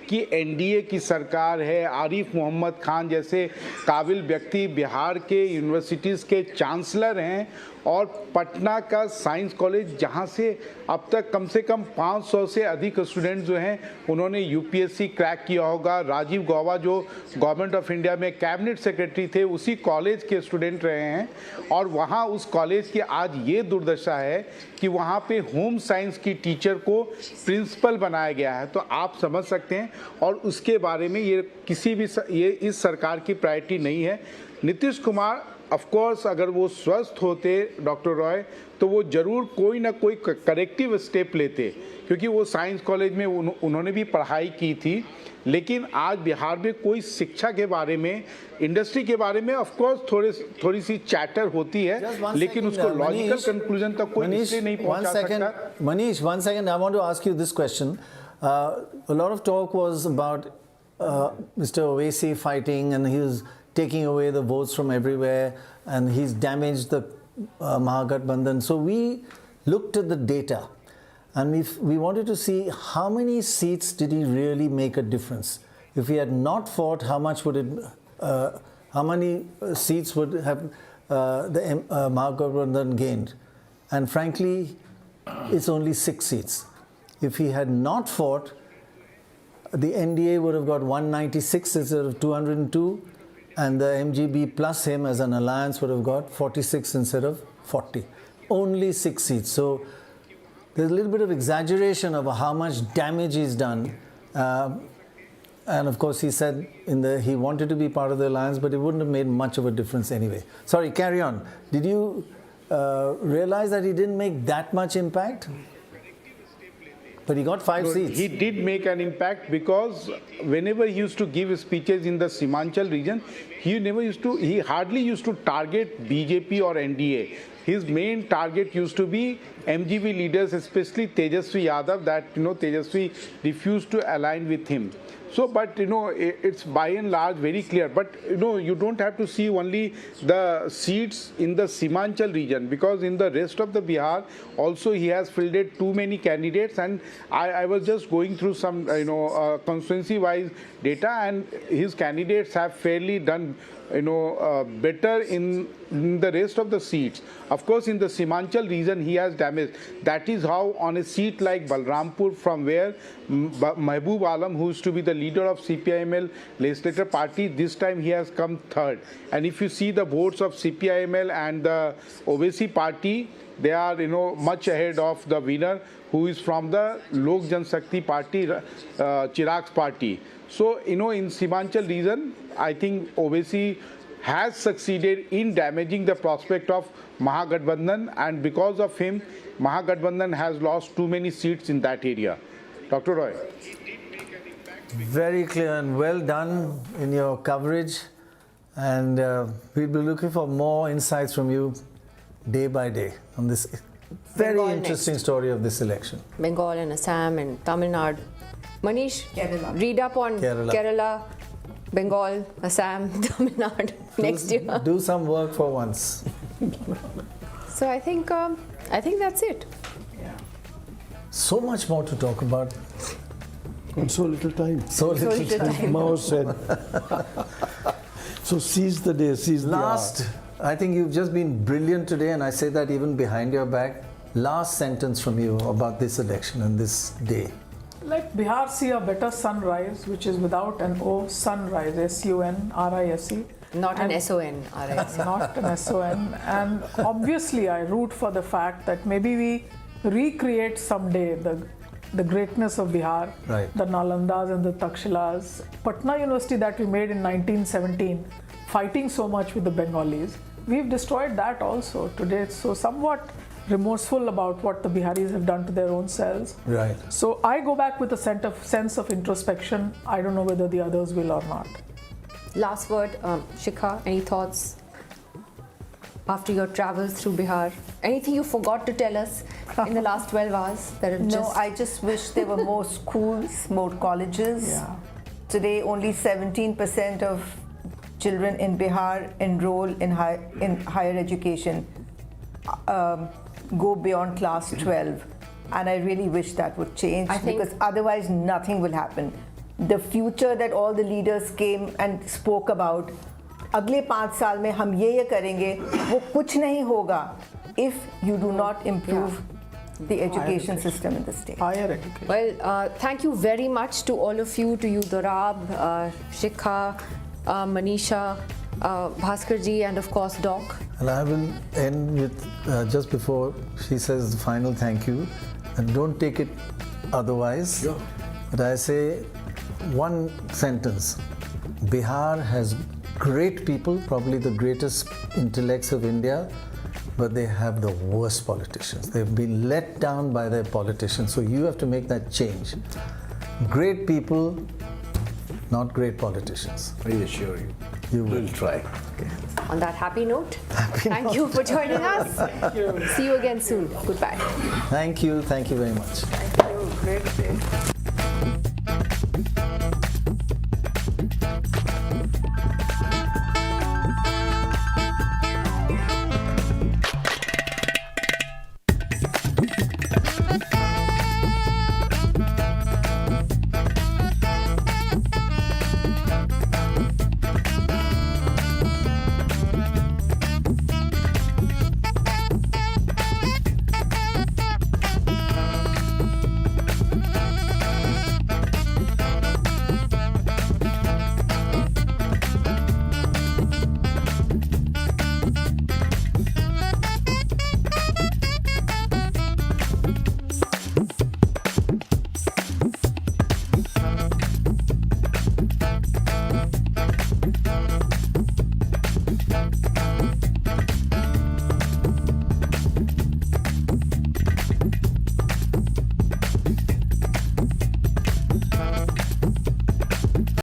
कि एनडीए की सरकार है, आरिफ मोहम्मद खान जैसे काबिल व्यक्ति बिहार के यूनिवर्सिटीज़ के चांसलर हैं, और पटना का साइंस कॉलेज जहां से अब तक कम से कम 500 से अधिक स्टूडेंट जो हैं उन्होंने यूपीएससी क्रैक किया होगा। राजीव गौबा जो गवर्नमेंट ऑफ इंडिया में कैबिनेट सेक्रेटरी थे उसी कॉलेज के स्टूडेंट रहे हैं, और वहां उस कॉलेज की आज ये दुर्दशा है कि वहां पे होम साइंस की टीचर को प्रिंसिपल बनाया गया है। तो आप समझ सकते हैं, और उसके बारे में ये इस सरकार की प्रायोरिटी नहीं है। नीतीश कुमार ऑफ कोर्स अगर वो स्वस्थ होते डॉक्टर रॉय तो वो जरूर कोई ना कोई करेक्टिव स्टेप लेते, क्योंकि वो साइंस कॉलेज में उन्होंने भी पढ़ाई की थी। लेकिन आज बिहार में कोई शिक्षा के बारे में, इंडस्ट्री के बारे में ऑफ कोर्स थोड़ी सी चैटर होती है, लेकिन उसको लॉजिकल कंक्लूजन तक कोई इसलिए नहीं पहुंचा सकता। Manish, 1 second, I want to ask you this question. A lot of talk was about Mr. Owaisi fighting, and he was taking away the votes from everywhere, and he's damaged the Mahagathbandhan. So we looked at the data, and we wanted to see how many seats did he really make a difference. If he had not fought, how many seats would have the Mahagathbandhan gained? And frankly, it's only 6 seats. If he had not fought, the NDA would have got 196 instead of 202, and the MGB plus him as an alliance would have got 46 instead of 40. Only 6 seats. So there's a little bit of exaggeration of how much damage he's done. And of course, he said he wanted to be part of the alliance, but it wouldn't have made much of a difference anyway. Sorry, carry on. Did you realize that he didn't make that much impact? But he got 5 seats. He did make an impact, because whenever he used to give speeches in the Simanchal region, he hardly used to target BJP or NDA. His main target used to be MGB leaders, especially Tejasvi Yadav, that Tejasvi refused to align with him. So, but it's by and large very clear. But you don't have to see only the seats in the Simanchal region, because in the rest of the Bihar also he has fielded too many candidates. And I was just going through some constituency-wise data, and his candidates have fairly done better in the rest of the seats. Of course, in the Simanchal region, he has damaged. That is how on a seat like Balrampur, from where Mahbub Alam, who used to be the leader of CPIML legislative party, this time he has come 3rd. And if you see the votes of CPIML and the OVC party, they are much ahead of the winner, who is from the Lok Janshakti party, Chirag's party. So, in Simanchal region, I think OVC has succeeded in damaging the prospect of Mahagathbandhan, and because of him, Mahagathbandhan has lost too many seats in that area. Dr. Roy. Very clear and well done in your coverage, and we'll be looking for more insights from you day by day on this very interesting story of this election. Bengal and Assam and Tamil Nadu. Manish, Kerala. Read up on Kerala, Bengal, Assam, Tamil Nadu next year. Do some work for once. So I think that's it. So much more to talk about. And so little time. So little time. Mao said. So seize the day, seize the hour. I think you've just been brilliant today, and I say that even behind your back. Last sentence from you about this election and this day. Let Bihar see a better sunrise, which is without an O, sunrise, S-U-N-R-I-S-E. Not an S-O-N-R-I-S-E. Not an S-O-N. And obviously, I root for the fact that maybe we recreate someday the greatness of Bihar, right. The Nalandas and the Takshilas. Patna University that we made in 1917, fighting so much with the Bengalis, we've destroyed that also today. So somewhat remorseful about what the Biharis have done to their own selves. Right. So I go back with a sense of introspection. I don't know whether the others will or not. Last word, Shikha, any thoughts after your travels through Bihar? Anything you forgot to tell us in the last 12 hours? I just wish there were more schools, more colleges. Yeah. Today, only 17% of children in Bihar enroll in higher education, go beyond class 12. And I really wish that would change, because otherwise nothing will happen. The future that all the leaders came and spoke about, अगले 5 साल में हम ये करेंगे, वो कुछ नहीं होगा if you do not improve the education system in the state. Higher education. Well, thank you very much to all of you, to you, Dorab, Shikha, Manisha, Bhaskarji, and of course Doc. And I will end with, just before she says the final thank you, and don't take it otherwise, sure. But I say one sentence. Bihar has great people, probably the greatest intellects of India, but they have the worst politicians. They've been let down by their politicians, so you have to make that change. Great people, not great politicians. I assure you. You will try. Okay. On that happy note, thank you for joining us. Thank you. See you again soon. Goodbye. Thank you very much. Thank you. Great day.